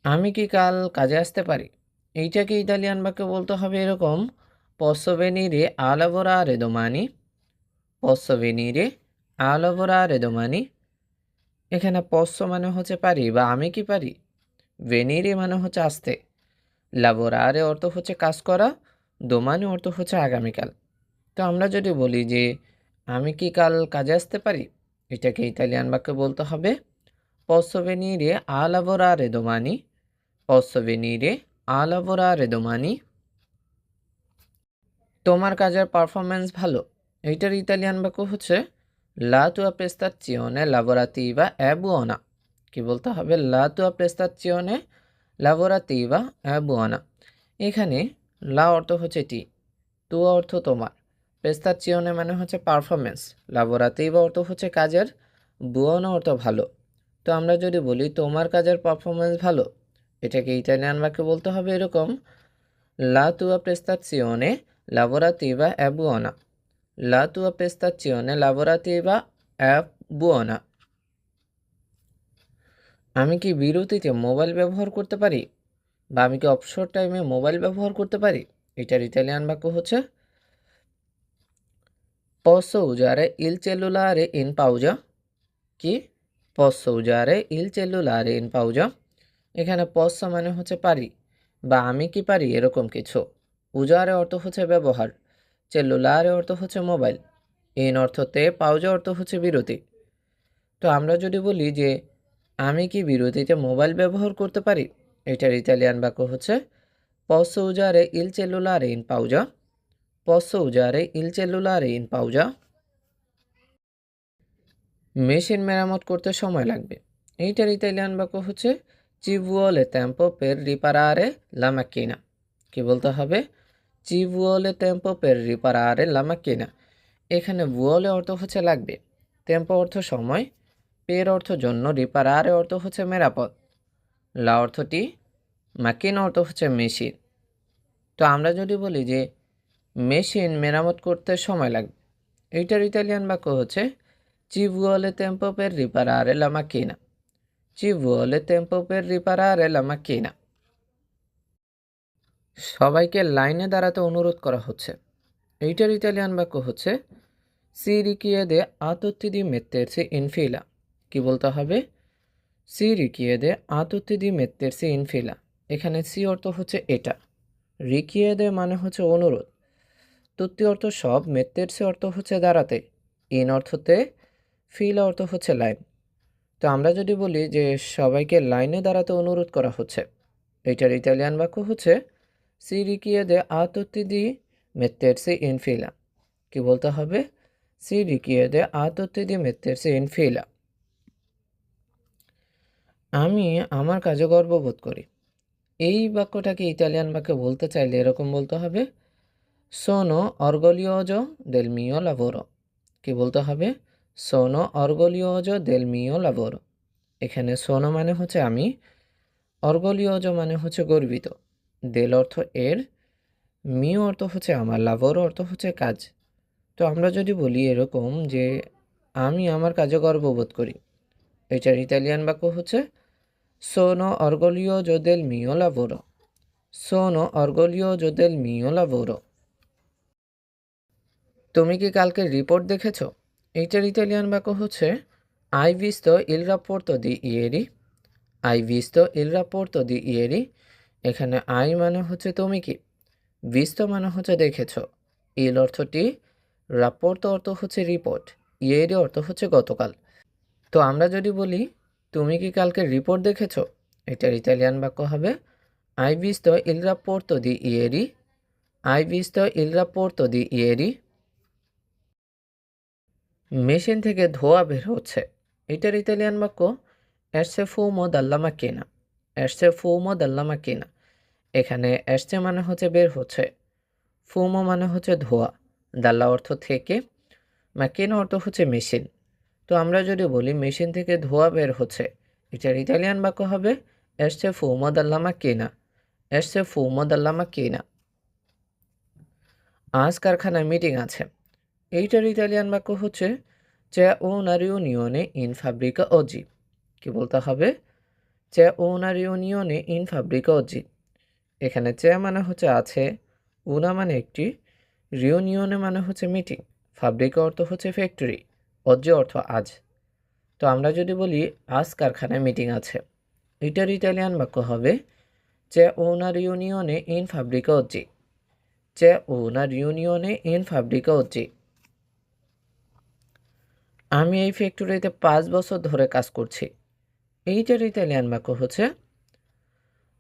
আমি কি কাল কাজে আসতে পারি এইটাকে ইতালিয়ান বাক্যে বলতে হবে এরকম posso venire a lavorare domani posso venire a lavorare domani এখানে posso মানে হচ্ছে পারি বা আমি কি পারি venire মানে হচ্ছে আসতে lavorare অর্থ হচ্ছে কাজ করা domani অর্থ হচ্ছে আগামীকাল তো আমরা যদি বলি যে আমি কি কাল কাজে আসতে পারি এটাকে ইতালিয়ান বাক্যে বলতে হবে posso venire a lavorare domani posso venire a lavorare domani তোমার কাজের পারফরম্যান্স ভালো এইটার ইতালিয়ান বাক্য হচ্ছে la tua prestazione lavorativa è buona কি বলতে হবে la tua prestazione lavorativa è buona এখানে লা অর্থ হচ্ছে টি তুয়া অর্থ তোমার প্রেস্তাচিওনে মানে হচ্ছে পারফরমেন্স লাবোরাতিভা অর্থ হচ্ছে কাজের বুয়োনা অর্থ ভালো তো আমরা যদি বলি তোমার কাজের পারফরমেন্স ভালো এটাকে ইতালিয়ান বাক্যে বলতে হবে এরকম লা Tuya প্রেস্তাচিওনে lavorativa è buona la tua prestazione lavorativa è buona আমি কি বিরতিতে মোবাইল ব্যবহার করতে পারি বা আমি কি অবসর টাইমে মোবাইল ব্যবহার করতে পারি এটার ইতালিয়ান বাক্য হচ্ছে posso usare il cellulare in pausa কি posso usare il cellulare in pausa এখানে posso মানে হচ্ছে পারি বা আমি কি পারি এরকম কিছু উজারে অর্থ হচ্ছে ব্যবহার cellulare অর্থ হচ্ছে মোবাইল in অর্থতে pausa অর্থ হচ্ছে বিরতি তো আমরা যদি বলি যে আমি কি বিরতিতে মোবাইল ব্যবহার করতে পারি এটার ইতালিয়ান বাক্য হচ্ছে posso usare il cellulare in pausa posso usare il cellulare in pausa machine মেরামত করতে সময় লাগবে এইটার ইতালিয়ান বাক্য হচ্ছে ci vuole tempo per riparare la macchina কি বলতে হবে ci vuole tempo per riparare la macchina এখানে vuole অর্থ হচ্ছে লাগবে tempo অর্থ সময় per অর্থ জন্য riparare অর্থ হচ্ছে মেরামত la অর্থটি macchina অর্থ হচ্ছে মেশিন তো আমরা যদি বলি যে মেশিন মেরামত করতে সময় লাগবে এইটার ইতালিয়ান বাক্য হচ্ছে ci vuole tempo per riparare la macchina ci vuole tempo per riparare la macchina সবাইকে লাইনে দাঁড়াতে অনুরোধ করা হচ্ছে এইটার ইতালিয়ান বাক্য হচ্ছে si richiede a tutti di mettersi in fila কি বলতে হবে si richiede a tutti di mettersi in fila এখানে si অর্থ হচ্ছে এটা richiede মানে হচ্ছে অনুরোধ তুত্তি অর্থ সব mettersi অর্থ হচ্ছে দাঁড়াতে in অর্থতে ফিলা অর্থ হচ্ছে লাইন তো আমরা যদি বলি যে সবাইকে লাইনে দাঁড়াতে অনুরোধ করা হচ্ছে এটার ইতালিয়ান বাক্য হচ্ছে si richiede a tutti di mettersi in fila কি বলতে হবে si richiede a tutti di mettersi in fila আমি আমার কাজে গর্ববোধ করি এই বাক্যটাকে ইতালিয়ান বাক্যে বলতে চাইলে এরকম বলতে হবে sono orgoglioso del mio lavoro কি বলতে হবে sono orgoglioso del mio lavoro এখানে sono মানে হচ্ছে আমি orgoglioso মানে হচ্ছে গর্বিত del অর্থ এর mio অর্থ হচ্ছে আমার lavoro অর্থ হচ্ছে কাজ তো আমরা যদি বলি এরকম যে আমি আমার কাজে গর্ববোধ করি এটার ইতালিয়ান বাক্য হচ্ছে sono orgoglioso del mio lavoro sono orgoglioso del mio lavoro তুমি কি কালকের রিপোর্ট দেখেছো এইটার ইতালিয়ান বাক্য হচ্ছে hai visto il rapporto di ieri I visto il rapporto di ieri। এখানে আই মানে হচ্ছে তুমি কি, visto মানে হচ্ছে দেখেছ, ইল অর্থটি, রাপোর্তো অর্থ হচ্ছে রিপোর্ট, ইয়েরি অর্থ হচ্ছে গতকাল। তো আমরা যদি বলি তুমি কি কালকে রিপোর্ট দেখেছ, এটার ইতালিয়ান বাক্য হবে I visto il rapporto di ieri। I visto il rapporto di ieri। Machine থেকে ধোঁয়া বের হচ্ছে, এটার ইতালিয়ান বাক্য esce fumo dalla macchina। esce fumo dalla macchina। এখানে esce মানে হচ্ছে বের হচ্ছে, ফুমো মানে হচ্ছে ধোঁয়া, দাল্লা অর্থ থেকে, macchina অর্থ হচ্ছে মেশিন। তো আমরা যদি বলি মেশিন থেকে ধোঁয়া বের হচ্ছে, এটার ইতালিয়ান বাক্য হবে esce fumo dalla macchina। esce fumo dalla macchina। আজ কারখানায় মিটিং আছে, এইটার ইতালিয়ান বাক্য হচ্ছে c'è una riunione in fabbrica oggi। কি বলতে হবে, c'è una riunione in fabbrica oggi। এখানে c'è মানে হচ্ছে আছে, una মানে একটি, রিউনিয়নে মানে হচ্ছে মিটিং, ফাব্রিকা অর্থ হচ্ছে ফ্যাক্টরি, oggi অর্থ আজ। তো আমরা যদি বলি আজ কারখানায় মিটিং আছে, এটার ইতালিয়ান বাক্য হবে c'è una riunione in fabbrica oggi। c'è una riunione in fabbrica oggi। আমি এই ফ্যাক্টরিতে 5 বছর ধরে কাজ করছি, এইটার ইতালিয়ান বাক্য হচ্ছে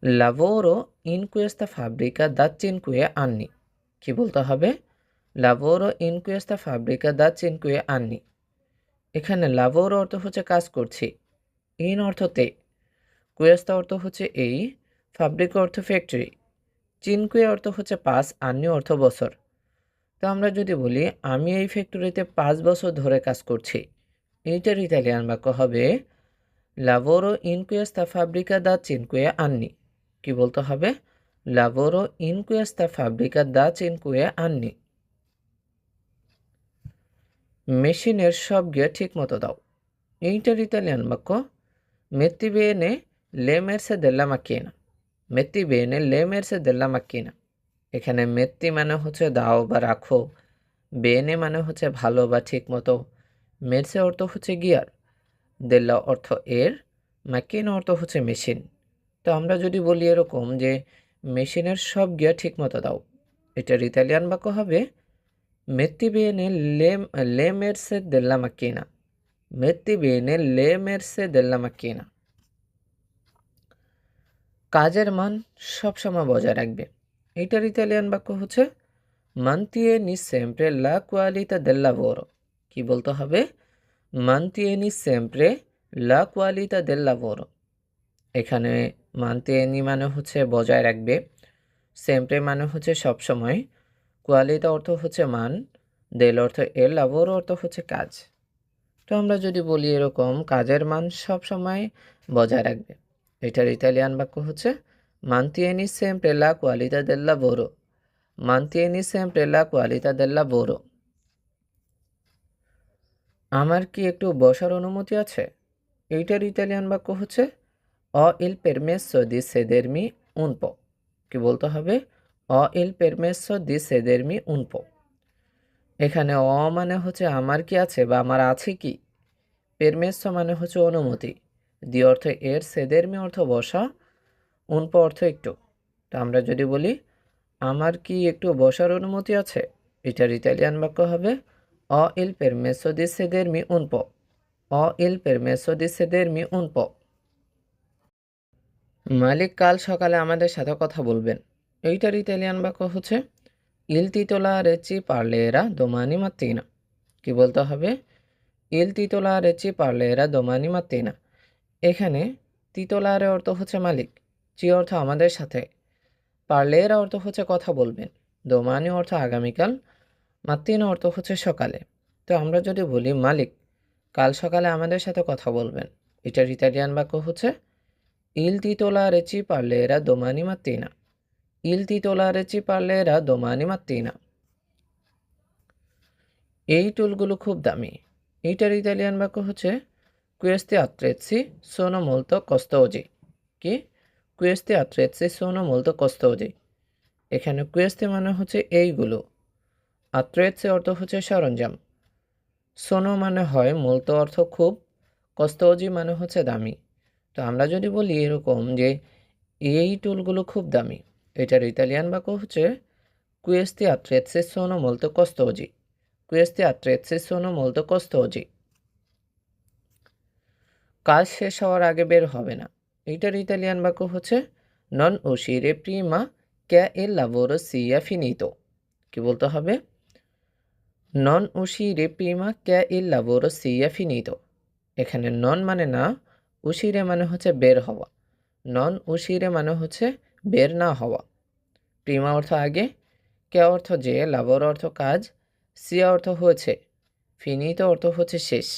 lavoro in questa fabbrica da 5 anni। কি বলতে হবে, lavoro in questa fabbrica da 5 anni। এখানে lavoro অর্থ হচ্ছে কাজ করছি, in অর্থতে, questa অর্থ হচ্ছে এই, fabrica অর্থ ফ্যাক্টরি, 5 অর্থ হচ্ছে 5, anni অর্থ বছর। তো আমরা যদি বলি আমি এই ফ্যাক্টরিতে 5 বছর ধরে কাজ করছি, এইটার ইতালিয়ান বাক্য হবে lavoro in questa fabbrica da 5 anni। কি বলতে হবে, lavoro in questa fabbrica da 5 anni। মেশিনের সব গিয়ার ঠিক মতো দাও, এইটার ইতালিয়ান বাক্য metti bene le merse della macchina। metti bene le merse della macchina। এখানে metti মানে হচ্ছে দাও বা রাখো, বেনে মানে হচ্ছে ভালো বা ঠিক মতো, মেরসে অর্থ হচ্ছে গিয়ার, দেল্লা অর্থ এর, ম্যাকিন অর্থ হচ্ছে মেশিন। তো আমরা যদি বলি এরকম যে মেশিনের সব গিয়ার ঠিক মতো দাও, এটার ইতালিয়ান বাক্য হবে metti bene le merse della macchina। metti bene le merse della macchina। কাজের মান সবসময় বজায় রাখবে, এইটার ইতালিয়ান বাক্য হচ্ছে mantieni sempre la qualità del lavoro। কি বলতে হবে, mantieni sempre la qualità del lavoro। এখানে mantieni মানে হচ্ছে বজায় রাখবে, sempre মানে হচ্ছে সবসময়, কোয়ালিটা অর্থ হচ্ছে মান, del অর্থ এর, lavoro অর্থ হচ্ছে কাজ। তো আমরা যদি বলি এরকম কাজের মান সবসময় বজায় রাখবে, এটার ইতালিয়ান বাক্য হচ্ছে mantieni sempre la qualità del lavoro। mantieni sempre la qualità del lavoro। আমার কি একটু বসার অনুমতি আছে, এইটার ইতালিয়ান বাক্য হচ্ছে ho il permesso di sedermi un po। কি বলতে হবে, ho il permesso di sedermi un po। এখানে মানে হচ্ছে আমার কি আছে বা আমার আছে কি, permesso মানে হচ্ছে অনুমতি, দি অর্থ এর, sedermi অর্থ বসা, un po অর্থ একটু। তো আমরা যদি বলি আমার কি একটু বসার অনুমতি আছে, এটার ইতালিয়ান বাক্য হবে ho il permesso di sedermi un po। ho il permesso di sedermi un po। মালিক কাল সকালে আমাদের সাথে কথা বলবেন, এইটার ইতালিয়ান বাক্য হচ্ছে il titolare ci parlerà domani mattina। কি বলতে হবে, il titolare ci parlerà domani mattina। এখানে titolare অর্থ হচ্ছে মালিক, চি অর্থ আমাদের সাথে, পার্লেরা অর্থ হচ্ছে কথা বলবেন, দোমানি অর্থ আগামীকাল, মাত্তিনা অর্থ হচ্ছে সকালে। তো আমরা যদি বলি মালিক কাল সকালে আমাদের সাথে কথা বলবেন, এটার ইতালিয়ান বাক্য হচ্ছে il titolare ci parlerà domani mattina। il titolare ci parlerà domani mattina। এই টুলগুলো খুব দামি, এইটার ইতালিয়ান বাক্য হচ্ছে questi attrezzi sono molto costosi। কি, questi attrezzi sono molto costosi। এখানে questi মানে হচ্ছে এইগুলো, attrezzi অর্থ হচ্ছে সরঞ্জাম, sono মানে হয়, molto অর্থ খুব, costosi মানে হচ্ছে দামি। তো আমরা যদি বলি এরকম যে এই টুলগুলো খুব দামি, এটার ইতালিয়ান বাক্য হচ্ছে questi attrezzi sono molto costosi. Questi attrezzi sono molto costosi. কাজ শেষ হওয়ার আগে বের হবে না, এটার ইতালিয়ান বাক্য হচ্ছে non uscire prima che il lavoro sia finito. কি বলতে হবে? non uscire prima che il lavoro sia finito. এখানে নন মানে না, উশিরে মানে হচ্ছে বের হওয়া, নন উশিরে মানে হচ্ছে বের না হওয়া। প্রিমা অর্থ আগে, কে অর্থ যে, লাবর অর্থ কাজ, সিয়া অর্থ হচ্ছে, ফিনিতো অর্থ হচ্ছে শেষ।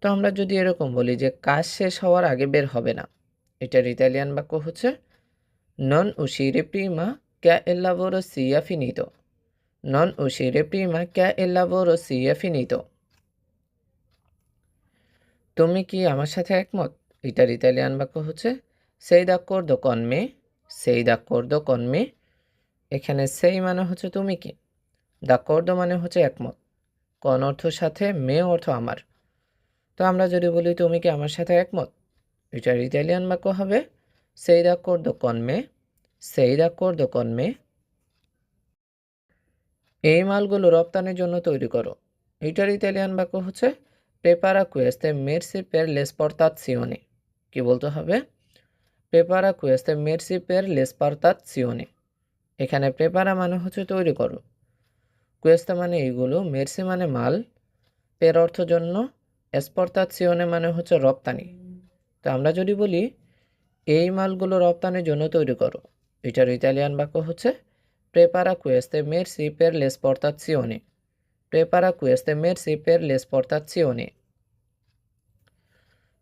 তো আমরা যদি এরকম বলি যে কাজ শেষ হওয়ার আগে বের হবে না, এটার ইতালিয়ান বাক্য হচ্ছে নন uscire prima che il lavoro sia finito. Non uscire prima che il lavoro sia finito. তুমি কি আমার সাথে একমত, এটার ইতালিয়ান বাক্য হচ্ছে sei d'accordo con me. sei d'accordo con me. এখানে সেই মানে হচ্ছে তুমি কি, d'accordo মানে হচ্ছে একমত, কোন অর্থ সাথে, মে অর্থ আমার। তো আমরা যদি বলি তুমি কি আমার সাথে একমত, এটার ইতালিয়ান বাক্য হবে sei d'accordo con me. sei d'accordo con me. এই মালগুলো রপ্তানির জন্য তৈরি করো, এটার ইতালিয়ান বাক্য হচ্ছে prepara queste merci per l'esportazione. কি বলতে হবে? prepara queste merci per l'esportazione. এখানে prepara মানে হচ্ছে তৈরি করো, queste মানে এইগুলো, merci মানে মাল, per অর্থ জন্য, esportazione মানে হচ্ছে রপ্তানি। তো আমরা যদি বলি এই মালগুলো রপ্তানির জন্য তৈরি করো, এটার ইতালিয়ান বাক্য হচ্ছে prepara queste merci per l'esportazione. prepara queste merci per l'esportazione.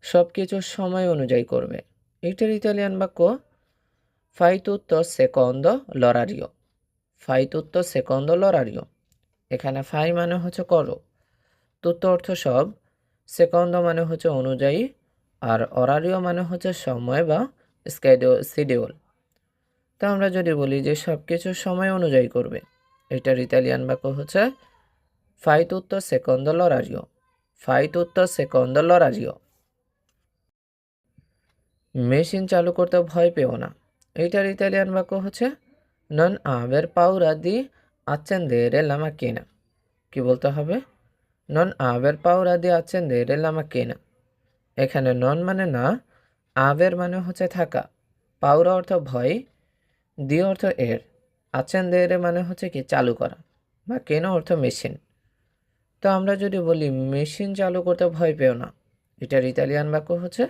সব কিছু সময় অনুযায়ী করবে, এটার ইতালিয়ান বাক্য fai tutto secondo l'orario. fai tutto secondo l'orario. এখানে ফাই মানে হচ্ছে করো, তুত্ত অর্থ সব, সেকন্দ মানে হচ্ছে অনুযায়ী, আর অরারিও মানে হচ্ছে সময় বা শিডিউল। তো আমরা যদি বলি যে সব কিছু সময় অনুযায়ী করবে, এটার ইতালিয়ান বাক্য হচ্ছে fai tutto secondo l'orario. fai tutto secondo l'orario. Machine চালু করতে ভয় পেও না, এটার ইতালিয়ান বাক্য হচ্ছে non aver paura di accendere la macchina. কি বলতে হবে? non aver paura di accendere la macchina. এখানে নন মানে না, আবের মানে হচ্ছে থাকা, পাউরা অর্থ ভয়, দি অর্থ এর, accendere মানে হচ্ছে কি চালু করা, বা কেন অর্থ মেশিন। তো আমরা যদি বলি মেশিন চালু করতে ভয় পেও না, এটার ইতালিয়ান বাক্য হচ্ছে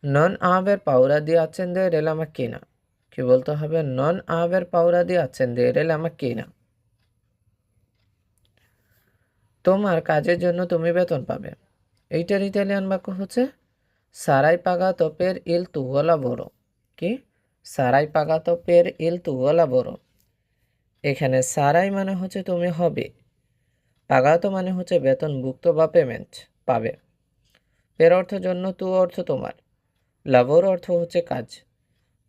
non aver paura di accendere la macchina. কি বলতে হবে? non aver paura di accendere la macchina. তোমার কাজের জন্য তুমি বেতন পাবে, এইটার ইতালিয়ান বাক্য হচ্ছে sarai pagato per il tuo lavoro. কি? sarai pagato per il tuo lavoro. এখানে সারাই মানে হচ্ছে তুমি হবে, পাগাতো মানে হচ্ছে বেতনভুক্ত বা পেমেন্ট পাবে, পের অর্থ জন্য, তু অর্থ তোমার, লাভর অর্থ হচ্ছে কাজ।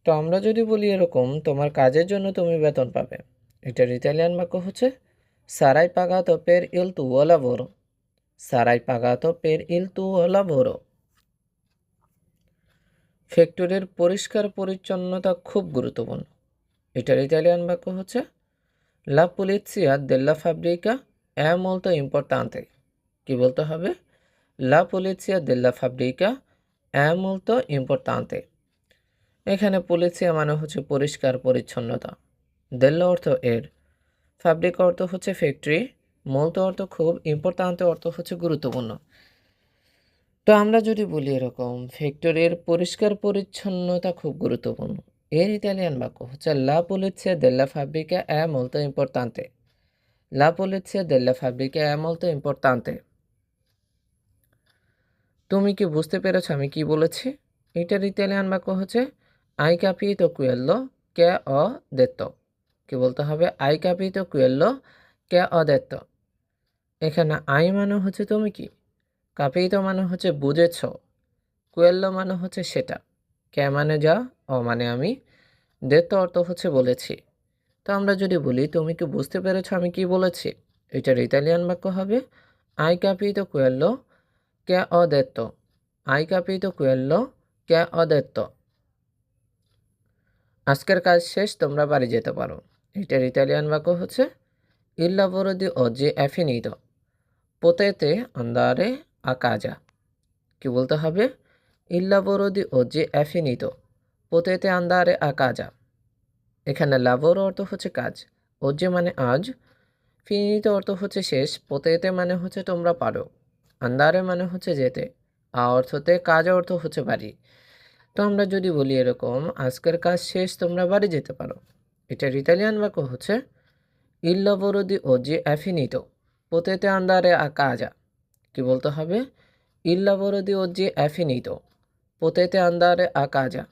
তো আমরা যদি বলি এরকম তোমার কাজের জন্য তুমি বেতন পাবে, এটার ইতালিয়ান বাক্য হচ্ছে sarai pagato per il tuo lavoro. sarai pagato per il tuo lavoro. ফ্যাক্টরির পরিষ্কার পরিচ্ছন্নতা খুব গুরুত্বপূর্ণ, এটার ইতালিয়ান বাক্য হচ্ছে la pulizia della fabbrica è molto importante. কি বলতে হবে? la pulizia della fabbrica è molto importante. এখানে পুলিশিয়া মানে হচ্ছে পরিষ্কার পরিচ্ছন্নতা, দেল্লা অর্থ এর, ফ্যাব্রিক অর্থ হচ্ছে ফ্যাক্টরি, মোলতো অর্থ খুব, ইম্পর্ট্যান্ট অর্থ হচ্ছে গুরুত্বপূর্ণ। তো আমরা যদি বলি এরকম ফ্যাক্টরির পরিষ্কার পরিচ্ছন্নতা খুব গুরুত্বপূর্ণ, এর ইতালিয়ান বাক্য হচ্ছে la pulizia della fabbrica è molto importante. la pulizia della fabbrica è molto importante. তুমি কি বুঝতে পেরেছো আমি কি বলেছি, এটার ইতালিয়ান বাক্য হচ্ছে hai capito quello che ho detto. কি বলতে হবে? hai capito quello che ho detto. এখানে আই মানে হচ্ছে তুমি কি, কাপিতো মানে হচ্ছে বুঝেছ, কুয়েল্লো মানে হচ্ছে সেটা, কে মানে যা, ও মানে আমি, দেতো অর্থ হচ্ছে বলেছি। তো আমরা যদি বলি তুমি কি বুঝতে পেরেছো আমি কি বলেছি, এটার ইতালিয়ান বাক্য হবে hai capito quello che ho detto. hai capito quello che ho detto? আজকের কাজ শেষ, তোমরা বাড়ি যেতে পারো। এটার ইতালিয়ান বাক্য হচ্ছে Il lavoro di oggi è finito. Potete andare a casa. কি বলতে হবে? Il lavoro di oggi è finito. Potete andare a casa. এখানে lavoro অর্থ হচ্ছে কাজ, oggi মানে আজ, finito অর্থ হচ্ছে শেষ, potete মানে হচ্ছে তোমরা পারো, andare মানে হচ্ছে যেতে, a অর্থতে কাজ অর্থ হচ্ছে বাড়ি। তো আমরা যদি বলি এরকম, আজকের কাজ শেষ, তোমরা বাড়ি যেতে পারো, এটার ইতালিয়ান বাক্য হচ্ছে Il lavoro di oggi è finito. Potete andare a casa. কি বলতে হবে? Il lavoro di oggi è finito. Potete andare a casa.